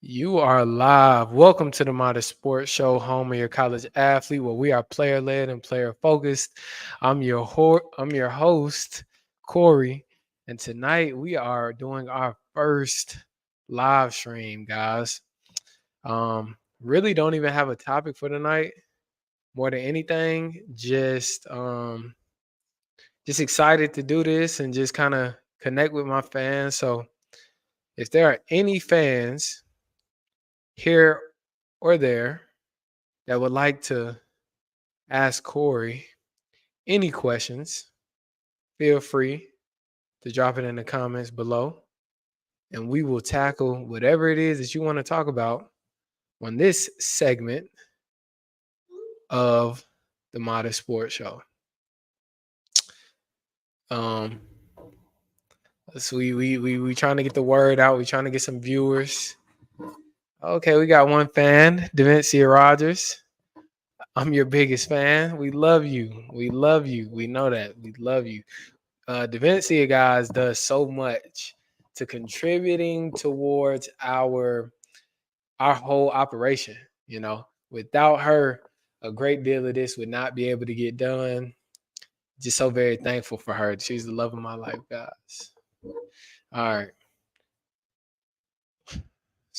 You are live. Welcome to the Modern Sports Show, home of your college athlete, where we are player led and player focused. I'm your host, Corey, and tonight we are doing our first live stream, guys. Really don't even have a topic for tonight. More than anything, just excited to do this and just kind of connect with my fans. So, if there are any fans here or there that would like to ask Corey any questions, feel free to drop it in the comments below. And we will tackle whatever it is that you want to talk about on this segment of the Modern Sports Show. Um, so we trying to get the word out. We trying to get some viewers. Okay, we got one fan, Devencia Rogers. I'm your biggest fan. We love you. We love you. We know that. We love you. Devencia, guys, does so much to contributing towards our whole operation. Without her, a great deal of this would not be able to get done. Just so very thankful for her. She's the love of my life, guys. All right.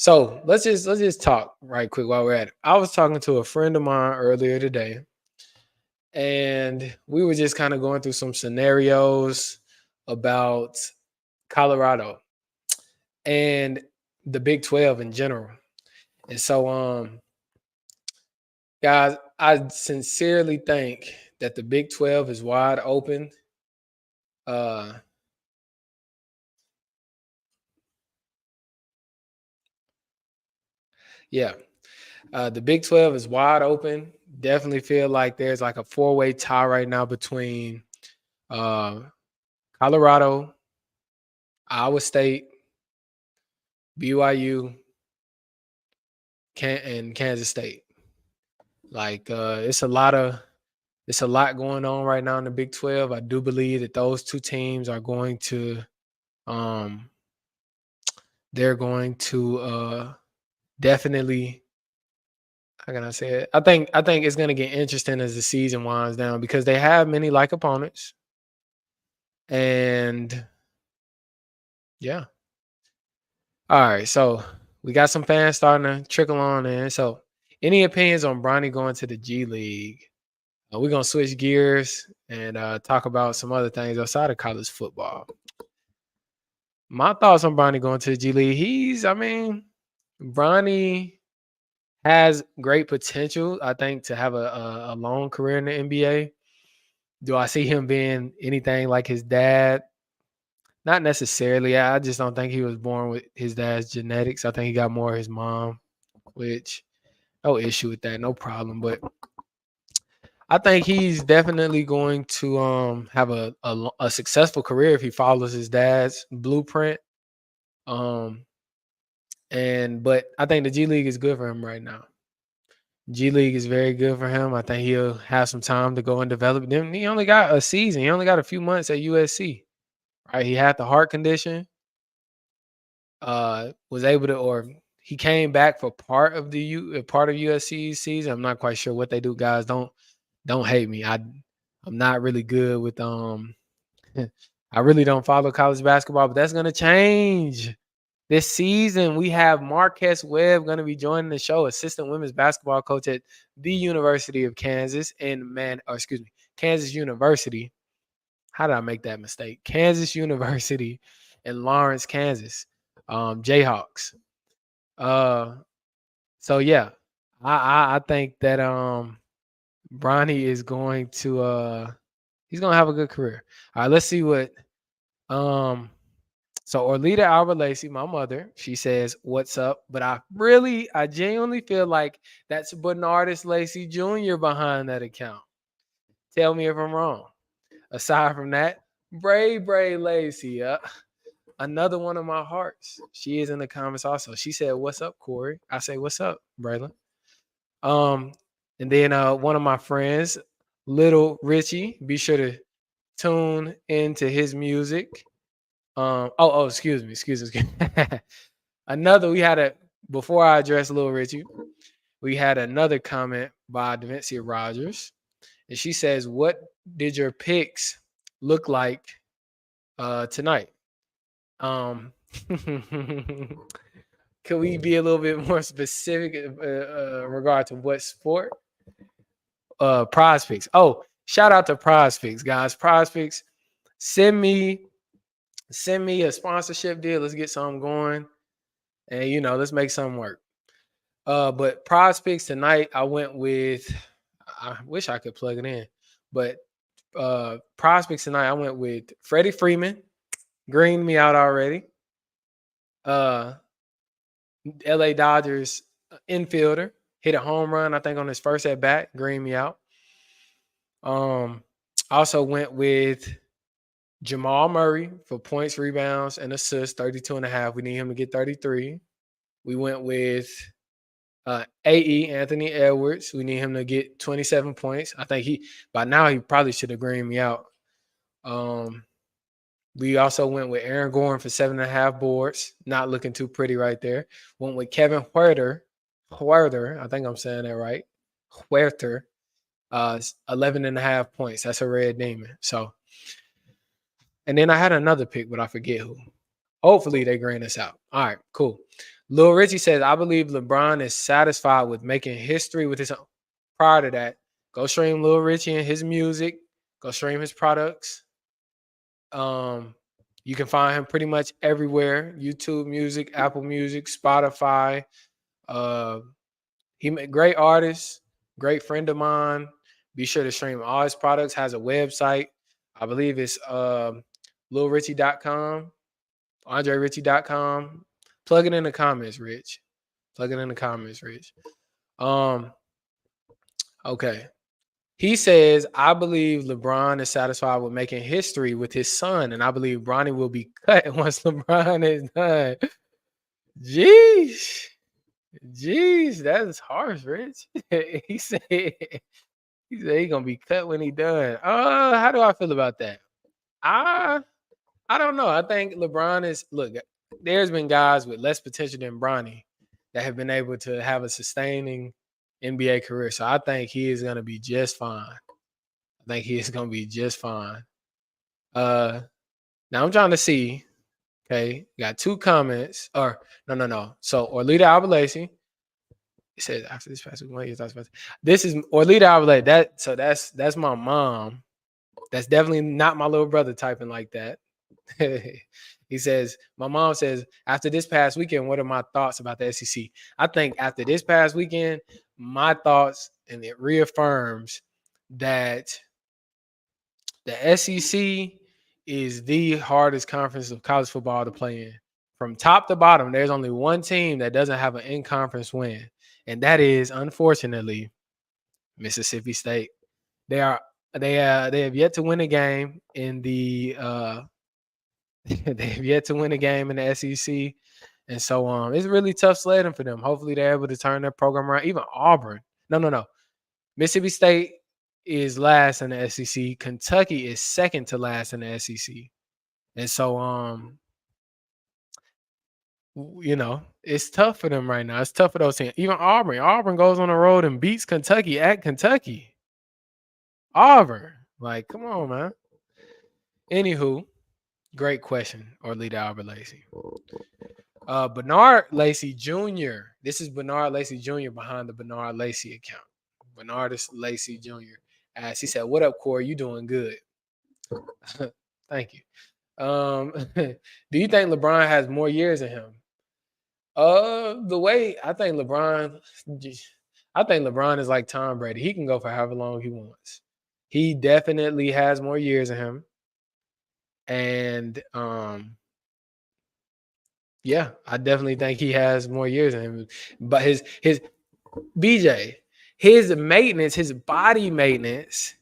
So let's just talk right quick while we're at it. I was talking to a friend of mine earlier today, and we were just kind of going through some scenarios about Colorado and the Big 12 in general. And so guys, I sincerely think that the Big 12 is wide open. Uh yeah. The Big 12 is wide open. Definitely feel like there's like a four-way tie right now between uh Colorado, Iowa State, BYU, and Kansas State. Like it's a lot going on right now in the Big 12. I do believe that those two teams are going to um they're going to definitely, how can I say it? I think it's gonna get interesting as the season winds down because they have many like opponents. And yeah. All right. So we got some fans starting to trickle on in. So any opinions on Bronny going to the G League? We're gonna switch gears and talk about some other things outside of college football. My thoughts on Bronny going to the G League. Bronny has great potential, I think, to have a long career in the NBA. Do I see him being anything like his dad? Not necessarily. I just don't think he was born with his dad's genetics. I think he got more of his mom, which no issue with that, no problem. But I think he's definitely going to have a successful career if he follows his dad's blueprint. Um, but I think the G League is good for him right now. G League is very good for him. I think he'll have some time to go and develop. Then he only got a season. He only got a few months at USC. Right? He had the heart condition. Was able to, or he came back for part of USC's season. I'm not quite sure what they do, guys. Don't hate me. I'm not really good with I really don't follow college basketball, but that's gonna change. This season, we have Marquez Webb going to be joining the show, assistant women's basketball coach at the University of Kansas Kansas University. How did I make that mistake? Kansas University in Lawrence, Kansas. Jayhawks. Uh, so yeah, I think that Bronny is going to he's gonna have a good career. All right, let's see what um so Orlita Alba Lacey, my mother, she says, "What's up?" But I genuinely feel like that's Bernardus Lacey Jr. behind that account. Tell me if I'm wrong. Aside from that, Bray Lacey, another one of my hearts. She is in the comments also. She said, "What's up, Corey?" I say, "What's up, Braylon?" Um, and then one of my friends, Little Richie, be sure to tune into his music. Excuse me. Another, we had a before I address Lil Richie, we had another comment by Davincia Rogers, and she says, "What did your picks look like tonight?" Um, Can we be a little bit more specific regard to what sport? Prize Picks. Oh, shout out to Prize Picks, guys. Prize Picks, send me a sponsorship deal. Let's get something going, and let's make something work. But Prize Picks tonight, I went with. I wish I could plug it in, but Prize Picks tonight, I went with Freddie Freeman. Greened me out already. LA Dodgers infielder hit a home run, I think, on his first at bat, green me out. Also went with Jamal Murray for points, rebounds, and assists, 32.5. We need him to get 33. We went with AE, Anthony Edwards. We need him to get 27 points. I think by now he probably should have greened me out. We also went with Aaron Gordon for 7.5 boards. Not looking too pretty right there. Went with Kevin Huerter. I think I'm saying that right. Huerter. 11.5 points. That's a red demon. So, and then I had another pick, but I forget who. Hopefully they green us out. All right, cool. Lil Richie says, I believe LeBron is satisfied with making history with his own. Prior to that, go stream Lil Richie and his music. Go stream his products. You can find him pretty much everywhere: YouTube Music, Apple Music, Spotify. He great artist, great friend of mine. Be sure to stream all his products. Has a website. I believe it's lilrichie.com, andrerichie.com. Plug it in the comments, Rich. Plug it in the comments, Rich. Okay. He says, I believe LeBron is satisfied with making history with his son, and I believe Bronny will be cut once LeBron is done. Jeez, that is harsh, Rich. he said he's gonna be cut when he done. How do I feel about that? I don't know. I think LeBron is there's been guys with less potential than Bronny that have been able to have a sustaining NBA career. So I think he is gonna be just fine. Now I'm trying to see. Okay, got 2 comments. Or no. So Orlita Albalesi. It says after this past week, this is Orlita Albalesi. That's my mom. That's definitely not my little brother typing like that. He says, my mom says, after this past weekend, what are my thoughts about the SEC? I think after this past weekend, my thoughts, and it reaffirms that the SEC is the hardest conference of college football to play in. From top to bottom, there's only one team that doesn't have an in-conference win, and that is, unfortunately, Mississippi State. They have yet to win a game in the they have yet to win a game in the SEC, and so it's really tough sledding for them. Hopefully, they're able to turn their program around. Even Auburn, no, Mississippi State is last in the SEC. Kentucky is second to last in the SEC, and so it's tough for them right now. It's tough for those teams. Even Auburn. Auburn goes on the road and beats Kentucky at Kentucky. Auburn, like, come on, man. Anywho, great question, Orlita Albalesi. Bernard Lacy Jr. This is Bernard Lacy Jr. behind the Bernard Lacy account. Bernard Lacy Jr. He said, "What up, Corey? You doing good?" Thank you. Do you think LeBron has more years in him? The way I think LeBron is like Tom Brady. He can go for however long he wants. He definitely has more years in him. And yeah, I definitely think he has more years in him. But his BJ, his maintenance, his body maintenance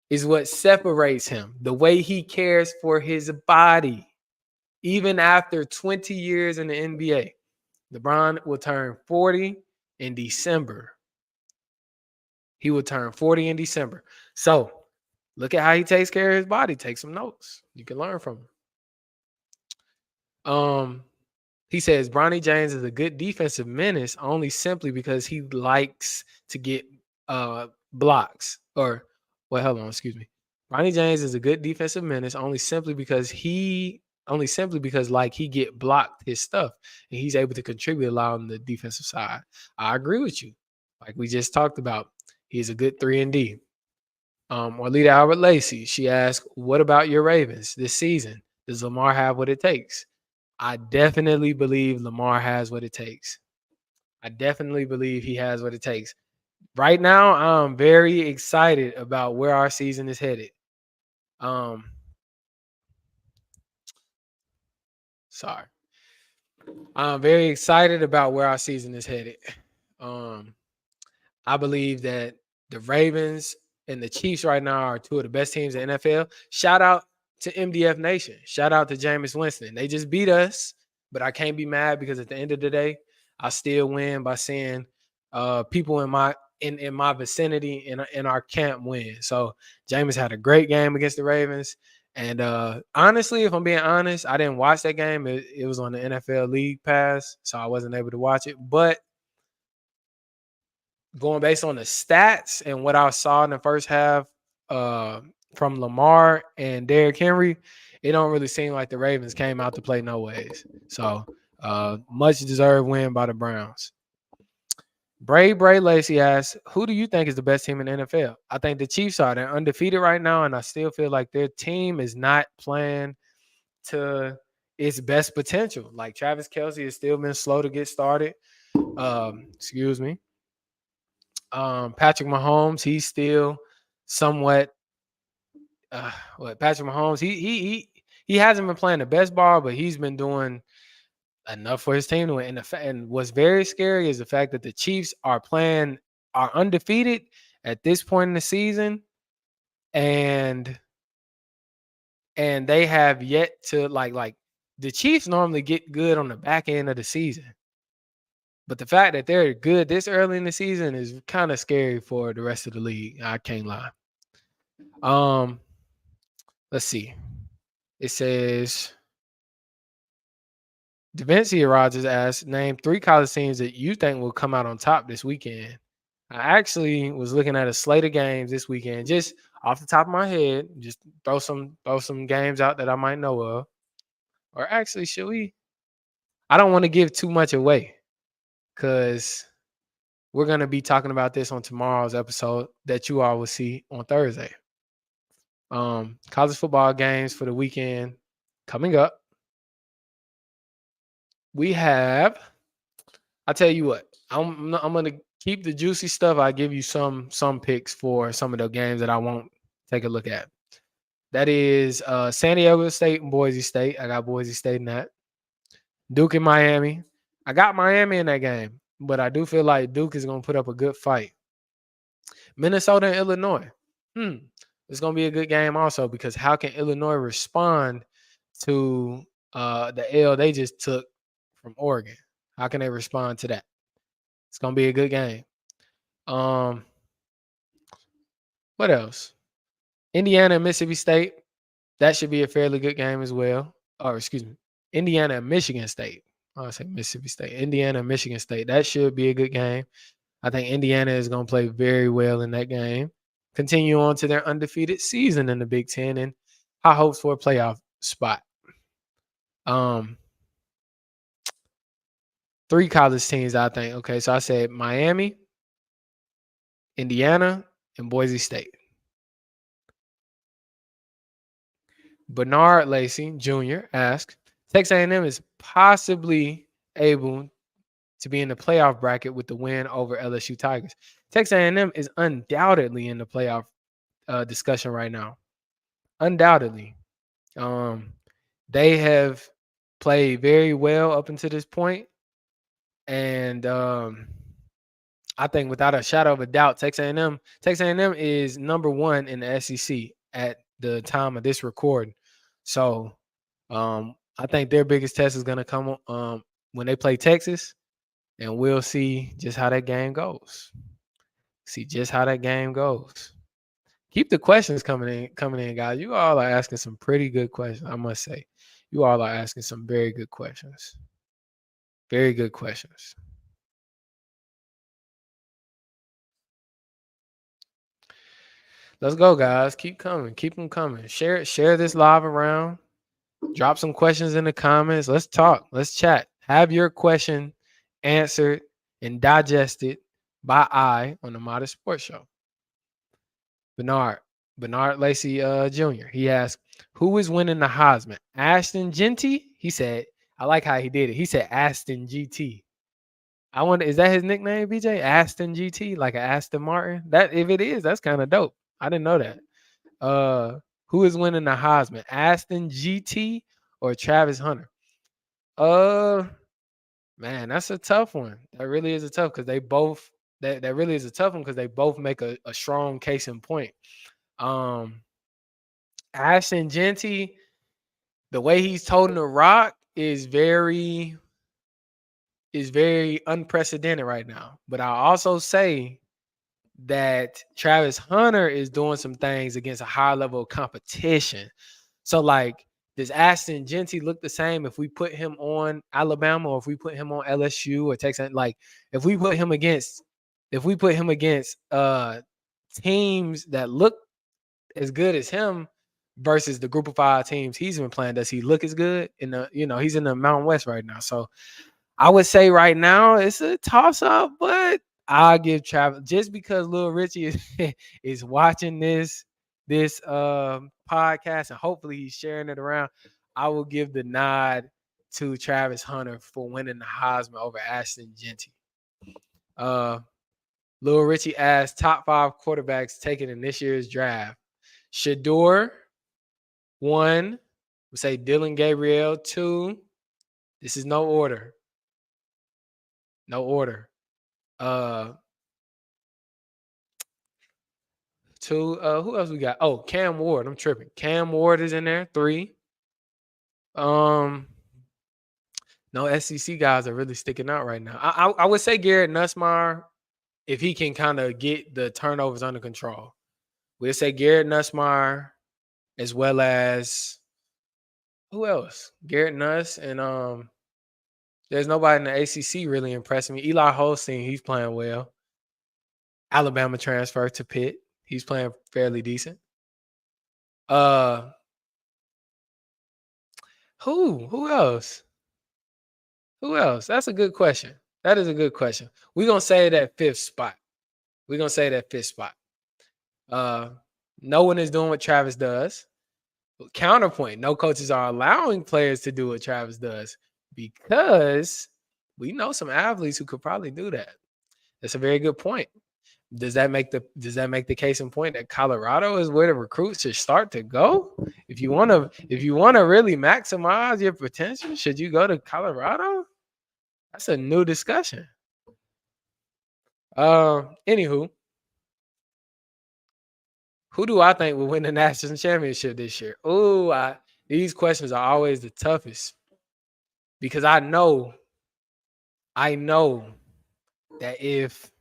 is what separates him. The way he cares for his body. Even after 20 years in the NBA, LeBron will turn 40 in December. He will turn 40 in December. So look at how he takes care of his body. Take some notes. You can learn from him. He says Bronny James is a good defensive menace only simply because he likes to get blocks. Or well, hold on, excuse me. Bronny James is a good defensive menace only simply because like he get blocked his stuff and he's able to contribute a lot on the defensive side. I agree with you. Like we just talked about, he's a good 3 and D. Orlita Albert Lacey, she asked, "What about your Ravens this season? Does Lamar have what it takes?" I definitely believe Lamar has what it takes. I definitely believe he has what it takes. Right now, I'm very excited about where our season is headed. Um, sorry. I'm very excited about where our season is headed. Um, I believe that the Ravens and the Chiefs right now are two of the best teams in the NFL. Shout out to MDF Nation. Shout out to Jameis Winston. They just beat us, but I can't be mad because at the end of the day, I still win by seeing people in my vicinity in our camp win. So Jameis had a great game against the Ravens. And honestly, if I'm being honest, I didn't watch that game. It was on the NFL League Pass, so I wasn't able to watch it. But going based on the stats and what I saw in the first half from Lamar and Derrick Henry, it don't really seem like the Ravens came out to play no ways. So much deserved win by the Browns. Bray Lacey asks, "Who do you think is the best team in the NFL?" I think the Chiefs are. They're undefeated right now, and I still feel like their team is not playing to its best potential. Like Travis Kelce has still been slow to get started. Excuse me. Patrick Mahomes, he's still somewhat Patrick Mahomes, he hasn't been playing the best ball, but he's been doing enough for his team to win. And what's very scary is the fact that the Chiefs are undefeated at this point in the season, and they have yet to like the Chiefs normally get good on the back end of the season. But the fact that they're good this early in the season is kind of scary for the rest of the league. I can't lie. Let's see. It says Davincia Rogers asks, "Name 3 college teams that you think will come out on top this weekend." I actually was looking at a slate of games this weekend, just off the top of my head. Just throw some games out that I might know of. Or actually, should we? I don't want to give too much away because we're gonna be talking about this on tomorrow's episode that you all will see on Thursday. College football games for the weekend coming up. We have. I tell you what, I'm gonna keep the juicy stuff. I give you some picks for some of the games that I won't take a look at. That is San Diego State and Boise State. I got Boise State in that. Duke and Miami. I got Miami in that game, but I do feel like Duke is gonna put up a good fight. Minnesota and Illinois. It's gonna be a good game also because how can Illinois respond to the L they just took from Oregon? How can they respond to that? It's gonna be a good game. What else? Indiana and Mississippi State. That should be a fairly good game as well. Or excuse me, Indiana and Michigan State. I say Mississippi State. Indiana and Michigan State. That should be a good game. I think Indiana is going to play very well in that game. Continue on to their undefeated season in the Big Ten and high hopes for a playoff spot. 3 college teams, I think. Okay, so I said Miami, Indiana, and Boise State. Bernard Lacey Jr. asked, Texas A&M is possibly able to be in the playoff bracket with the win over LSU Tigers. Texas A&M is undoubtedly in the playoff discussion right now. Undoubtedly. They have played very well up until this point. And I think without a shadow of a doubt, Texas A&M is number 1 in the SEC at the time of this recording. So I think their biggest test is going to come when they play Texas, and we'll see just how that game goes. Keep the questions coming in, guys. You all are asking some pretty good questions, I must say. You all are asking some very good questions. Very good questions. Let's go, guys. Keep coming. Keep them coming. Share this live around. Drop some questions in the comments. Let's talk. Let's chat. Have your question answered and digested by I on the Modest Sports Show. Bernard Lacey Jr. He asked, who is winning the Heisman? Ashton Genty? He said, I like how he did it. He said Aston GT. I wonder, is that his nickname, BJ? Aston GT, like an Aston Martin? That if it is, that's kind of dope. I didn't know that. Who is winning the Heisman? Aston GT or Travis Hunter? Man, that's a tough one. That really is a tough because they both that really is a tough one because they both make a strong case in point. Ashton Genty, the way he's toting the rock is very unprecedented right now. But I also say that Travis Hunter is doing some things against a higher level of competition. So, like, does Ashton Genty look the same if we put him on Alabama or if we put him on LSU or Texas? Like, if we put him against teams that look as good as him versus the group of 5 teams he's been playing, does he look as good? He's in the Mountain West right now. So I would say right now it's a toss-up, but I'll give Travis just because Lil Richie is watching this podcast and hopefully he's sharing it around. I will give the nod to Travis Hunter for winning the Heisman over Ashton Genty. Lil Richie asked top 5 quarterbacks taken in this year's draft. Shedeur, 1. We say Dylan Gabriel, 2. This is no order. No order. 2. Who else we got? Oh, Cam Ward. I'm tripping. Cam Ward is in there. 3. No SEC guys are really sticking out right now. I would say Garrett Nussmeier if he can kind of get the turnovers under control. We'll say Garrett Nussmeier as well as who else? Garrett Nuss and there's nobody in the ACC really impressing me. Eli Holstein, he's playing well. Alabama transfer to Pitt. He's playing fairly decent. Who else? Who else? That's a good question. That is a good question. We're gonna say that 5th spot. No one is doing what Travis does. Counterpoint, no coaches are allowing players to do what Travis does because we know some athletes who could probably do that. That's a very good point. Does that make the case in point that Colorado is where the recruits should start to go? If you want to really maximize your potential, should you go to Colorado? That's a new discussion. Anywho, who do I think will win the national championship this year? These questions are always the toughest because I know that if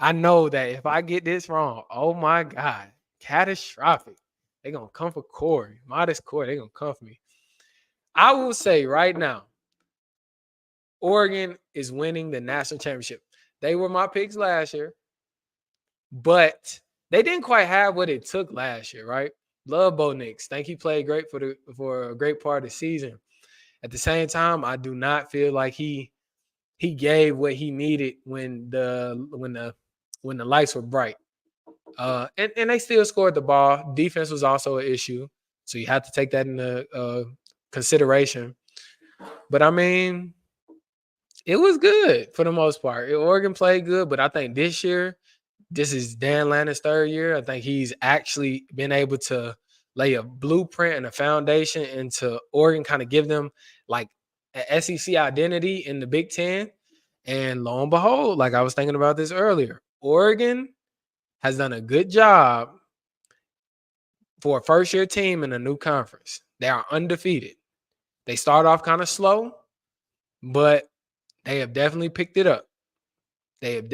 I get this wrong, oh my God, catastrophic. They're going to come for Corey. Modest Corey, they're going to come for me. I will say right now, Oregon is winning the national championship. They were my picks last year, but they didn't quite have what it took last year, right? Love Bo Nix. Think he played great for a great part of the season. At the same time, I do not feel like he gave what he needed when the lights were bright. And they still scored the ball. Defense was also an issue, so you have to take that into consideration. But I mean, it was good for the most part. Oregon played good, but I think this year, this is Dan Lanning's 3rd year. I think he's actually been able to lay a blueprint and a foundation into Oregon, kind of give them like an SEC identity in the Big Ten. And lo and behold, like I was thinking about this earlier, Oregon has done a good job for a first-year team in a new conference. They are undefeated. They start off kind of slow, but they have definitely picked it up. And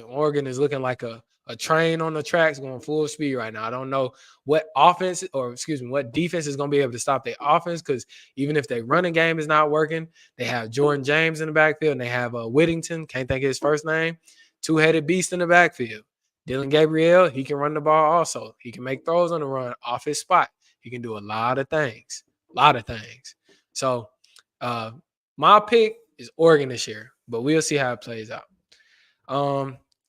Oregon is looking like a a train on the tracks going full speed right now. I don't know what offense or what defense is going to be able to stop their offense, because even if their running game is not working, they have Jordan James in the backfield and they have Whittington, can't think of his first name, two-headed beast in the backfield. Dillon Gabriel, he can run the ball also. He can make throws on the run off his spot. He can do a lot of things. So my pick is Oregon this year, but we'll see how it plays out.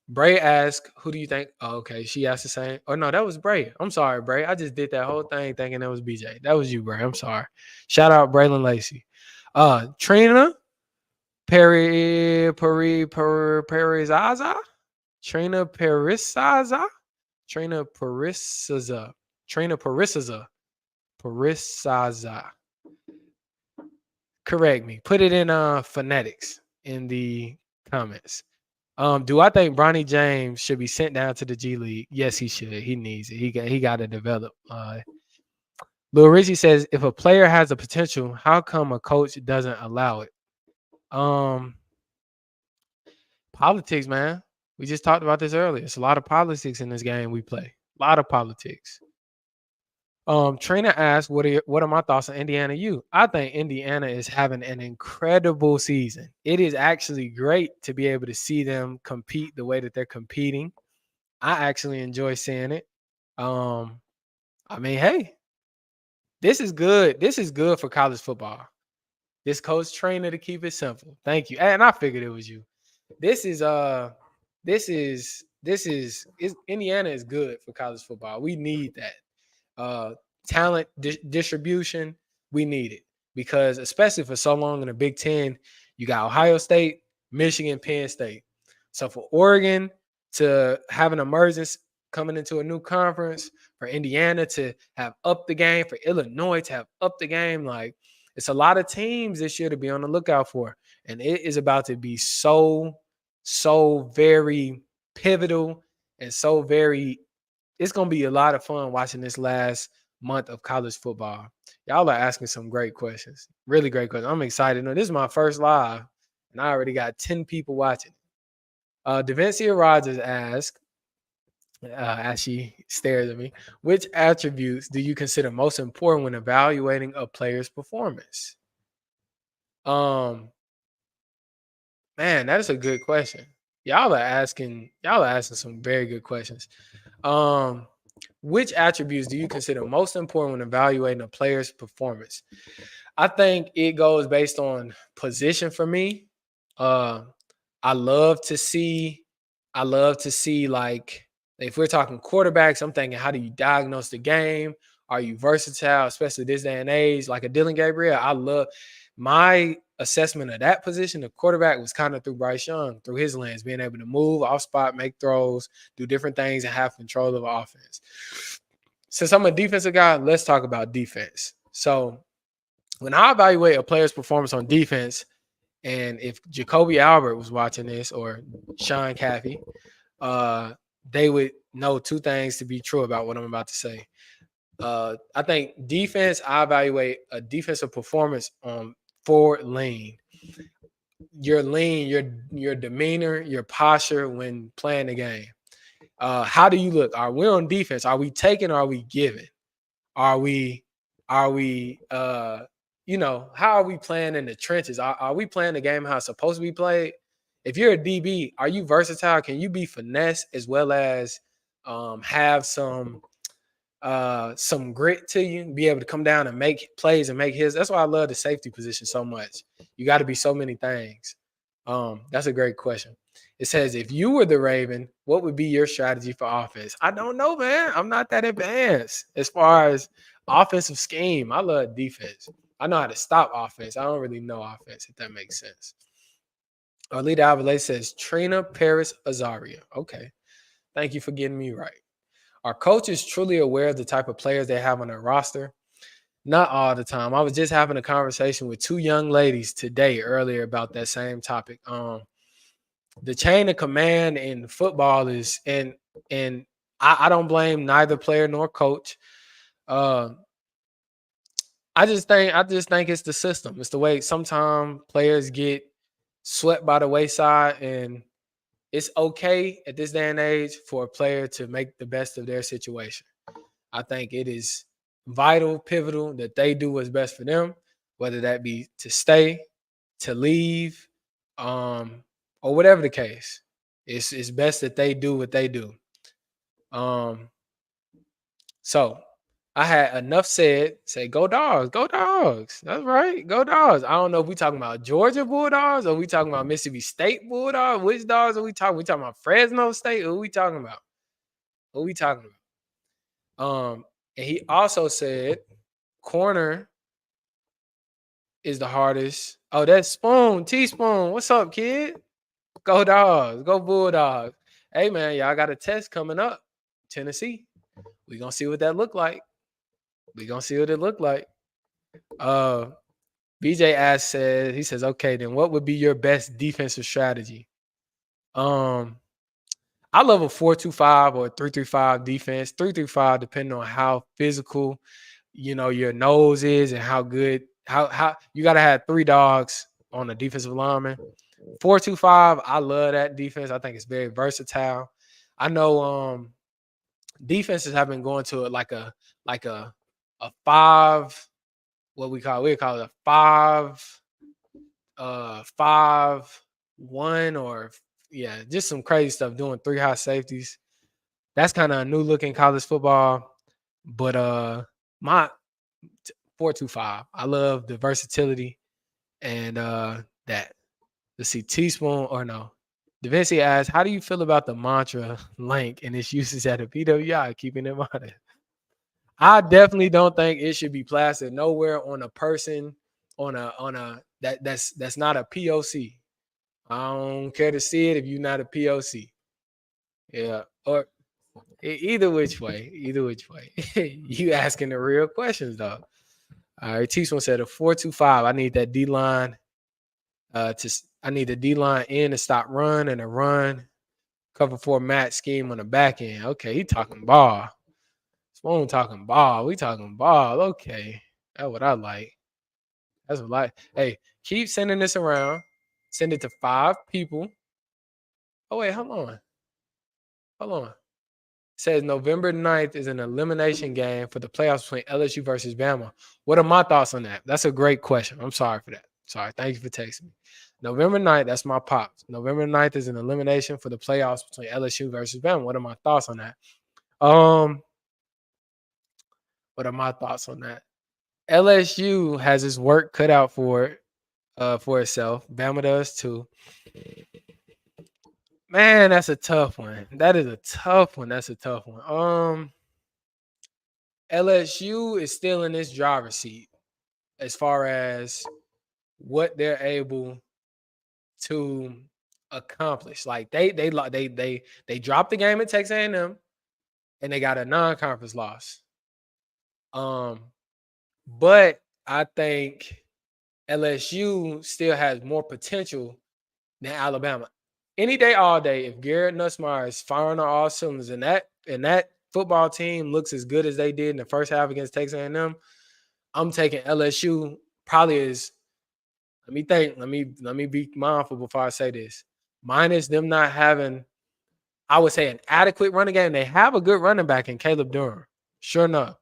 Bray asked, who do you think? Oh, okay, she asked the same. Oh, no, that was Bray. I'm sorry, Bray. I just did that whole thing thinking that was BJ. That was you, Bray. I'm sorry. Shout out Braylon Lacey. Trina Perizaza? Trina Perisaza? Trina Perisaza. Trina Perisaza. Perisaza. Correct me. Put it in phonetics in the comments. Do I think Bronny James should be sent down to the G League? Yes, he should. He needs it. He got to develop. Lil Richie says, if a player has the potential, how come a coach doesn't allow it? Politics, man. We just talked about this earlier. It's a lot of politics in this game we play. A lot of politics. Trina asked, what are my thoughts on Indiana U? I think Indiana is having an incredible season. It is actually great to be able to see them compete the way that they're competing. I actually enjoy seeing it. I mean, hey, this is good. This is good for college football. This coach trainer to keep it simple. Thank you. And I figured it was you. Indiana is good for college football. We need that. Talent distribution, we need it, because especially for so long in the Big Ten, you got Ohio State, Michigan, Penn State. So for Oregon to have an emergence coming into a new conference, for Indiana to have upped the game, for Illinois to have upped the game, like, it's a lot of teams this year to be on the lookout for. And it is about to be so very pivotal and it's going to be a lot of fun watching this last month of college football. Y'all are asking some great questions. Really great questions. I'm excited. This is my first live, and I already got 10 people watching. Davencia Rogers asked, as she stares at me, which attributes do you consider most important when evaluating a player's performance? Man, that is a good question. Y'all are asking some very good questions. Which attributes do you consider most important when evaluating a player's performance? I think it goes based on position for me. I love to see, like, if we're talking quarterbacks, I'm thinking, how do you diagnose the game? Are you versatile, especially this day and age? Like a Dillon Gabriel, I love my assessment of that position. The quarterback was kind of through Bryce Young, through his lens, being able to move off spot, make throws, do different things, and have control of offense. Since I'm a defensive guy, let's talk about defense. So when I evaluate a player's performance on defense, and if Jacoby Albert was watching this, or Sean Caffey, they would know two things to be true about what I'm about to say. I think defense, I evaluate a defensive performance on forward lean. Your lean, your demeanor, your posture when playing the game. How do you look? Are we on defense? Are we taking or are we giving? Are we how are we playing in the trenches? Are we playing the game how it's supposed to be played? If you're a DB, are you versatile? Can you be finesse as well as have some grit to you, be able to come down and make plays and make hits? That's why I love the safety position so much. You got to be so many things. That's a great question. It says, if you were the Raven, what would be your strategy for offense? I don't know, man. I'm not that advanced as far as offensive scheme. I love defense. I know how to stop offense. I don't really know offense, if that makes sense. Alita Avalé says, Trina Paris Azaria. Okay. Thank you for getting me right. Are coaches truly aware of the type of players they have on their roster? Not all the time. I was just having a conversation with two young ladies today earlier about that same topic. The chain of command in football is, and I don't blame neither player nor coach. I just think it's the system. It's the way sometimes players get swept by the wayside, and it's okay at this day and age for a player to make the best of their situation. I think it is vital, pivotal that they do what's best for them, whether that be to stay, to leave, um, or whatever the case. It's best that they do what they do. Um, so I had enough said. Say go dogs, go dogs. That's right, go dogs. I don't know if we talking about Georgia Bulldogs or we talking about Mississippi State Bulldogs. Which dogs are we talking? We talking about Fresno State? Who we talking about? Who we talking about? And he also said corner is the hardest. Oh, that's Spoon, Teaspoon. What's up, kid? Go dogs, go Bulldogs. Hey man, y'all got a test coming up. Tennessee. We gonna see what that look like. We gonna see what it look like. Uh BJ he says, okay, then what would be your best defensive strategy? I love a 4-2-5 or a 3-3-5 defense. 3-3-5, depending on how physical, your nose is and how good, how you gotta have three dogs on a defensive lineman. 4-2-5, I love that defense. I think it's very versatile. I know defenses have been going to it like a five, what we call it a 5-1, or yeah, just some crazy stuff, doing three high safeties. That's kind of a new look in college football. But my 4-2-5, I love the versatility and that. Let's see, Teaspoon or no. DaVinci asks, how do you feel about the mantra link and its uses at a PWI, keeping in mind? I definitely don't think it should be plastered nowhere on a person, on a that's not a POC. I don't care to see it if you're not a POC. Yeah. Or either which way. Either which way. You asking the real questions though. All right. Teaspoon said a 4-2-5. I need that D line I need the D line in to stop run and a run cover for match scheme on the back end. Okay, he talking ball. Spoon talking ball. We talking ball. Okay. That's what I like. That's what I hey, keep sending this around. Send it to 5 people. Oh, wait, hold on. Hold on. It says November 9th is an elimination game for the playoffs between LSU versus Bama. What are my thoughts on that? That's a great question. I'm sorry for that. Sorry. Thank you for texting me. November 9th, that's my pops. November 9th is an elimination for the playoffs between LSU versus Bama. What are my thoughts on that? What are my thoughts on that? LSU has its work cut out for itself. Bama does too. Man, that's a tough one. That is a tough one. That's a tough one. LSU is still in this driver's seat as far as what they're able to accomplish. Like they dropped the game at Texas A&M and they got a non-conference loss. But I think LSU still has more potential than Alabama. Any day, all day, if Garrett Nussmeier is firing on all cylinders and that football team looks as good as they did in the first half against Texas A&M, I'm taking LSU probably as let me think. Let me be mindful before I say this. Minus them not having, I would say, an adequate running game. They have a good running back in Caleb Durham. Sure enough.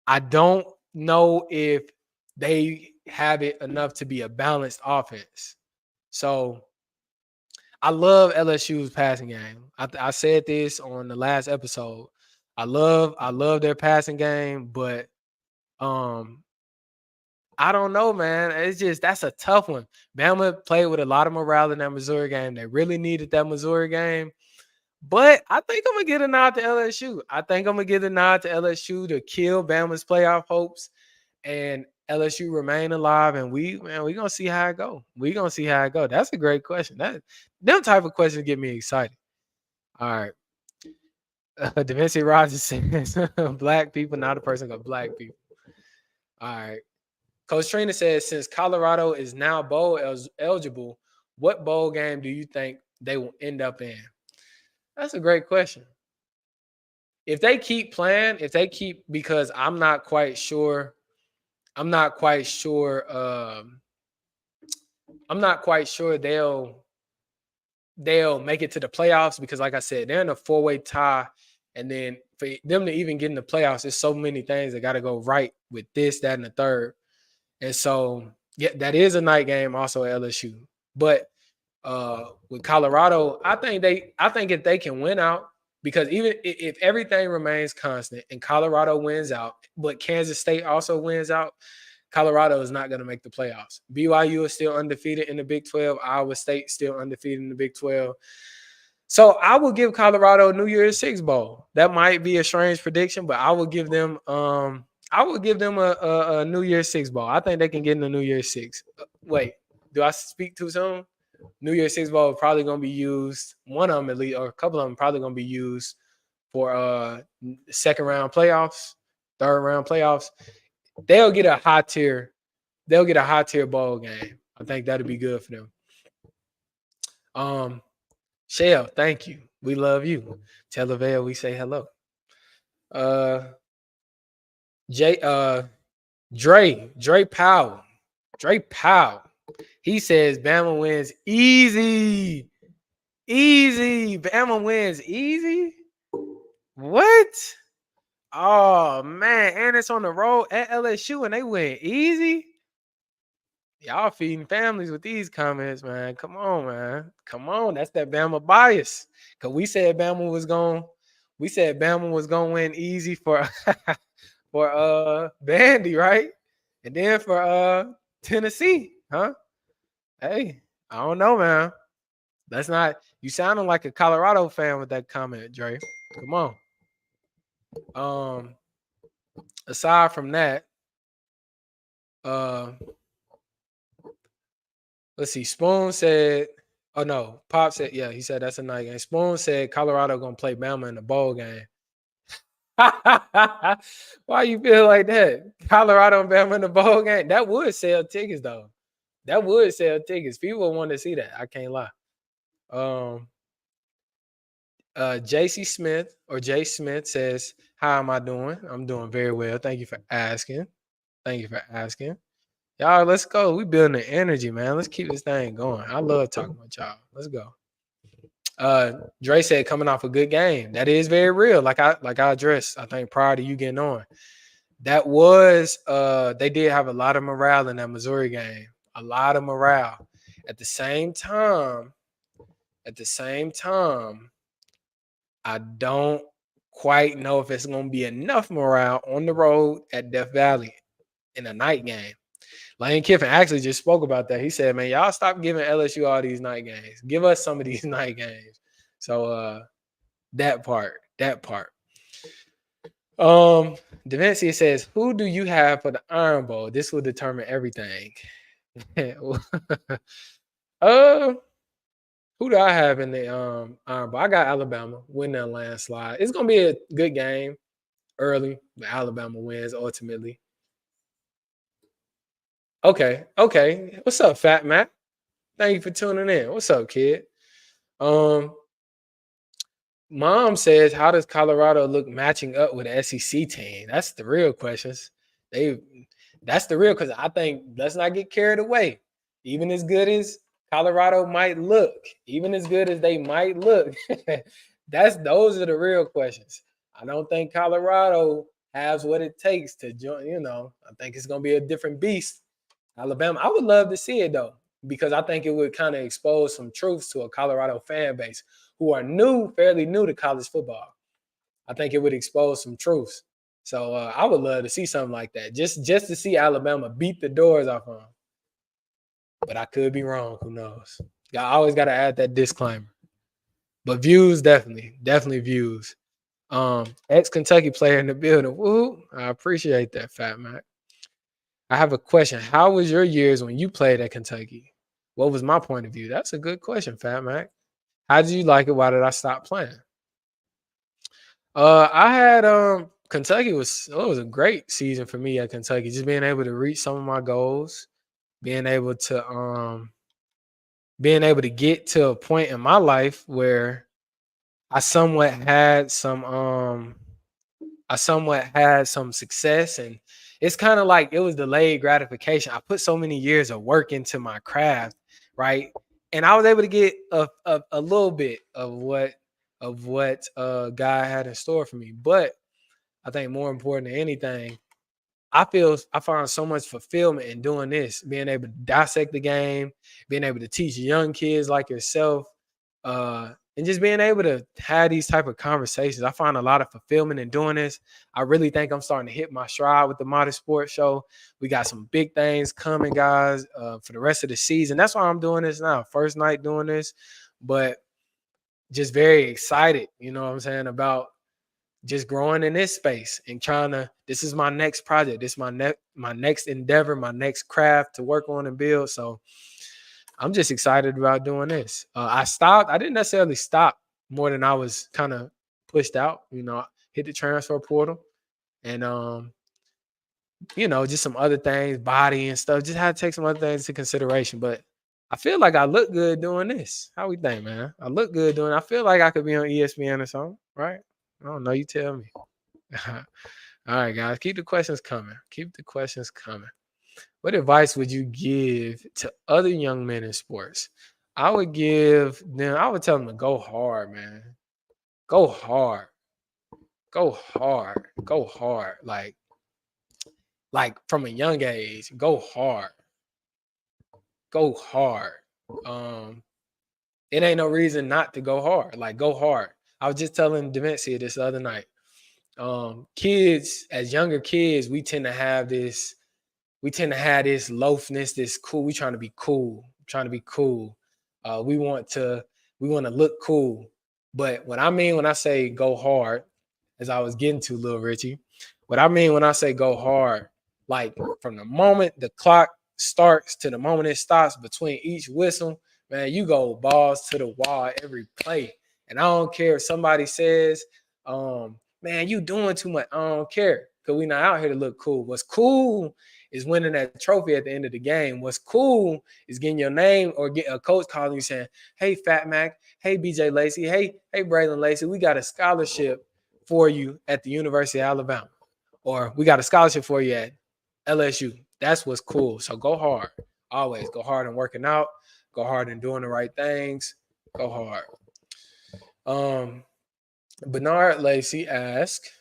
I don't know if they have it enough to be a balanced offense. So I love LSU's passing game. I said this on the last episode. I love their passing game, but I don't know, man. It's just that's a tough one. Bama played with a lot of morale in that Missouri game. They really needed that Missouri game. But I think I'm gonna get a nod to LSU. I think I'm gonna get a nod to LSU to kill Bama's playoff hopes and LSU remain alive. And we gonna see how it go. We gonna see how it go. That's a great question. Them type of questions get me excited. All right. DaVinci Rogers says black people, not a person of black people. All right. Coach Trina says, since Colorado is now bowl eligible, what bowl game do you think they will end up in? That's a great question. If they keep playing, because I'm not quite sure. I'm not quite sure they'll they'll make it to the playoffs because, like I said, they're in a 4-way tie. And then for them to even get in the playoffs, there's so many things that got to go right with this, that, and the third. And so, yeah, that is a night game also at LSU. But with Colorado, I think if they can win out, because even if everything remains constant and Colorado wins out, but Kansas State also wins out, Colorado is not going to make the playoffs. BYU is still undefeated in the Big 12. Iowa State still undefeated in the Big 12. So I will give Colorado New Year's Six bowl. That might be a strange prediction, but I will give them a New Year's Six bowl. I think they can get in the New Year's Six. Wait, do I speak too soon? New Year's Six bowl is probably going to be used. One of them at least, or a couple of them probably going to be used for second round playoffs, third round playoffs. They'll get a high tier bowl game. I think that'll be good for them. Shell, thank you. We love you. Tell Lavelle we say hello. Dre Powell. He says Bama wins easy. Easy. Bama wins easy. What? Oh man, and it's on the road at LSU and they win easy. Y'all feeding families with these comments, man. Come on, man. Come on. That's that Bama bias. Cause we said Bama was going to win easy for for Vandy, right? And then for Tennessee, huh? Hey, I don't know, man. That's not you sounding like a Colorado fan with that comment, Dre. Come on. Aside from that, let's see. Spoon said, oh no, Pop said, yeah, he said that's a night game. Spoon said Colorado gonna play Bama in the bowl game. Why you feel like that? Colorado and Bama in the bowl game? That would sell tickets, though. That would sell tickets. People want to see that. I can't lie. JC Smith or Jay Smith says, how am I doing? I'm doing very well. Thank you for asking. Y'all, let's go. We building the energy, man. Let's keep this thing going. I love talking with y'all. Let's go. Dre said coming off a good game. That is very real. Like I addressed, I think prior to you getting on. That was they did have a lot of morale in that Missouri game. A lot of morale. At the same time, I don't quite know if it's gonna be enough morale on the road at Death Valley in a night game. Lane Kiffin actually just spoke about that. He said, man, y'all stop giving LSU all these night games. Give us some of these night games. So that part. Devencia says, who do you have for the Iron Bowl? This will determine everything. Who do I have in the Iron Bowl? I got Alabama winning that landslide. It's gonna be a good game early, but Alabama wins ultimately. Okay. What's up, Fat Matt? Thank you for tuning in. What's up, kid? Mom says, how does Colorado look matching up with the SEC team? That's the real questions. That's the real, because I think let's not get carried away. Even as good as Colorado might look, even as good as they might look, those are the real questions. I don't think Colorado has what it takes to join. I think it's gonna be a different beast. Alabama, I would love to see it though, because I think it would kind of expose some truths to a Colorado fan base who are fairly new to college football. I think it would expose some truths. So I would love to see something like that, just to see Alabama beat the doors off them. But I could be wrong. Who knows? I always got to add that disclaimer. But views, definitely views. Ex-Kentucky player in the building. Woo! I appreciate that, Fat Mac. I have a question. How was your years when you played at Kentucky? What was my point of view? That's a good question, Fat Mac. How did you like it? Why did I stop playing? I had Kentucky was a great season for me at Kentucky. Just being able to reach some of my goals, being able to get to a point in my life where I somewhat had some success, and it's kind of like it was delayed gratification. I put so many years of work into my craft, right? and I was able to get a little bit of what God had in store for me. But I think more important than anything, I find so much fulfillment in doing this, being able to dissect the game, being able to teach young kids like yourself, and just being able to have these type of conversations. I find a lot of fulfillment in doing this. I really think I'm starting to hit my stride with the Modest Sports Show. We got some big things coming, guys, for the rest of the season. That's why I'm doing this now. First night doing this, but just very excited, you know what I'm saying, about just growing in this space and trying to. This is my next project. This is my next endeavor, my next craft to work on and build. So I'm just excited about doing this. I stopped. I didn't necessarily stop more than I was kind of pushed out. Hit the transfer portal, and just some other things, body and stuff. Just had to take some other things into consideration. But I feel like I look good doing this. How we think, man? I look good doing. I feel like I could be on ESPN or something, right? I don't know. You tell me. All right, guys. Keep the questions coming. Keep the questions coming. What advice would you give to other young men in sports? I would tell them to go hard, man. Go hard. Go hard. Go hard. Like from a young age, go hard. Go hard. It ain't no reason not to go hard. Like, go hard. I was just telling Demencia this other night. Kids, as younger kids, we tend to have this loafness, this cool. We trying to be cool. We want to look cool. But what I mean when I say go hard, as I was getting to, Lil Richie, what I mean when I say go hard, like from the moment the clock starts to the moment it stops, between each whistle, man, you go balls to the wall every play. And I don't care if somebody says, man, you doing too much. I don't care, because we not out here to look cool. What's cool is winning that trophy at the end of the game. What's cool is getting your name, or get a coach calling you saying, hey, Fat Mac, hey, BJ Lacey, hey, Braylon Lacey, we got a scholarship for you at the University of Alabama, or we got a scholarship for you at LSU. That's what's cool. So go hard. Always go hard in working out. Go hard in doing the right things. Go hard. Bernard Lacey asked,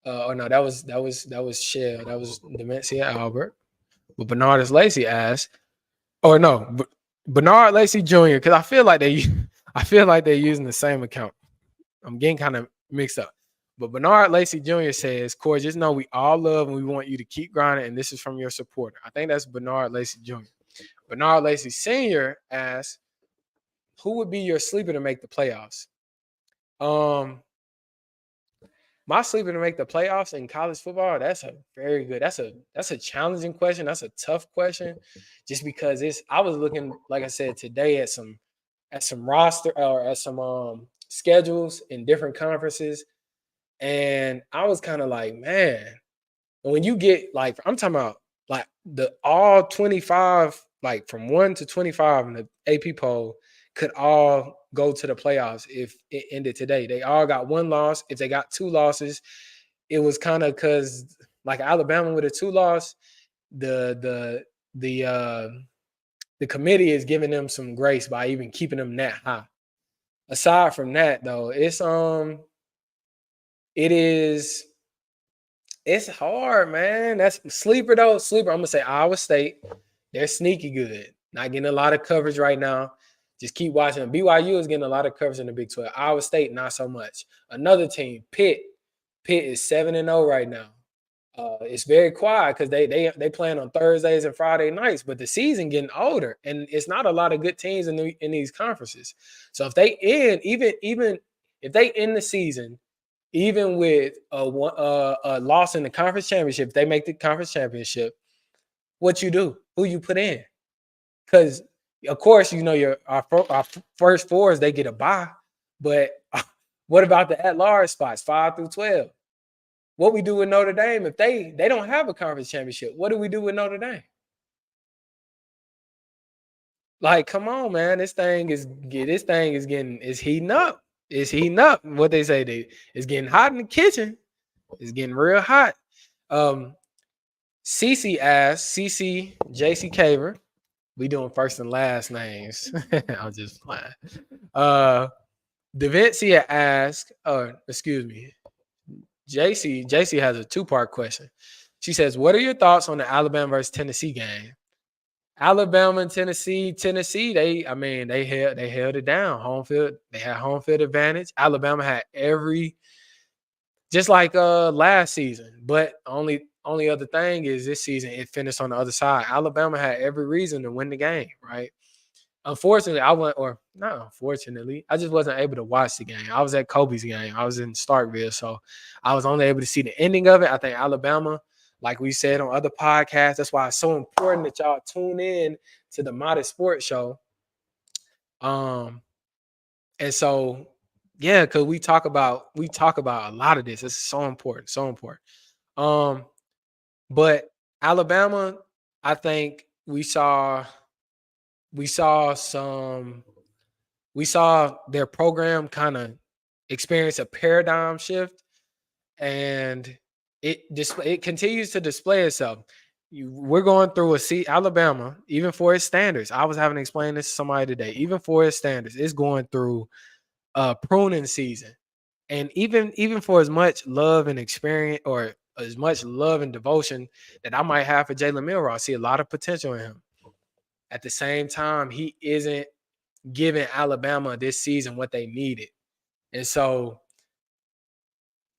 oh no, that was Shell. That was Demencia Albert. But Bernard Lacey asked, or no, Bernard Lacey Jr. Because I feel like they're using the same account. I'm getting kind of mixed up. But Bernard Lacey Jr. says, Corey, just know we all love and we want you to keep grinding, and this is from your supporter. I think that's Bernard Lacey Jr. Bernard Lacey Sr. asks, who would be your sleeper to make the playoffs? My sleeper to make the playoffs in college football, that's a very good, that's a challenging question. That's a tough question, just because I was looking, like I said, today at some roster, or at some schedules in different conferences. And I was kind of like, man, when you get, like, I'm talking about like the all 25, like from 1 to 25 in the AP poll could all go to the playoffs if it ended today. They all got one loss. If they got two losses, it was kind of because, like, Alabama with a 2-loss, the committee is giving them some grace by even keeping them that high. Aside from that, though, it's hard, man. That's sleeper, though. Sleeper, I'm gonna say Iowa State. They're sneaky good. Not getting a lot of coverage right now. Just keep watching. BYU is getting a lot of coverage in the Big 12. Iowa State, not so much. Another team, Pitt. Pitt is 7-0 right now. It's very quiet because they playing on Thursdays and Friday nights, but the season getting older, and it's not a lot of good teams in these conferences. So if they even if they end the season, even with a loss in the conference championship, if they make the conference championship, what you do? Who you put in? Because of course, our first fours, they get a bye, but what about the at-large spots, 5 through 12? What we do with Notre Dame if they don't have a conference championship? What do we do with Notre Dame? Like, come on, man. This thing is heating up. It's heating up. What they say, it's getting hot in the kitchen. It's getting real hot. CC asked, CC JC Caver, We doing first and last names. I'm just playing. Uh, Davincia asked, or excuse me, JC has a two-part question. She says, "What are your thoughts on the Alabama versus Tennessee game?" Alabama and Tennessee, they held it down. Home field, they had home field advantage. Alabama had every just like last season, but only other thing is this season it finished on the other side. Alabama had every reason to win the game, right? Unfortunately, not unfortunately, I just wasn't able to watch the game. I was at Kobe's game. I was in Starkville, so I was only able to see the ending of it. I think Alabama, like we said on other podcasts, that's why it's so important that y'all tune in to the Modest Sports Show. Um, and so yeah, because we talk about a lot of this. It's so important, so important. Um, but Alabama, I think we saw some we saw their program kind of experience a paradigm shift, and it continues to display itself. We're going through Alabama, even for its standards. I was having to explain this to somebody today. Even for its standards, it's going through a pruning season, and even for as much love and experience, or as much love and devotion that I might have for Jalen Milroe, I see a lot of potential in him. At the same time, he isn't giving Alabama this season what they needed. And so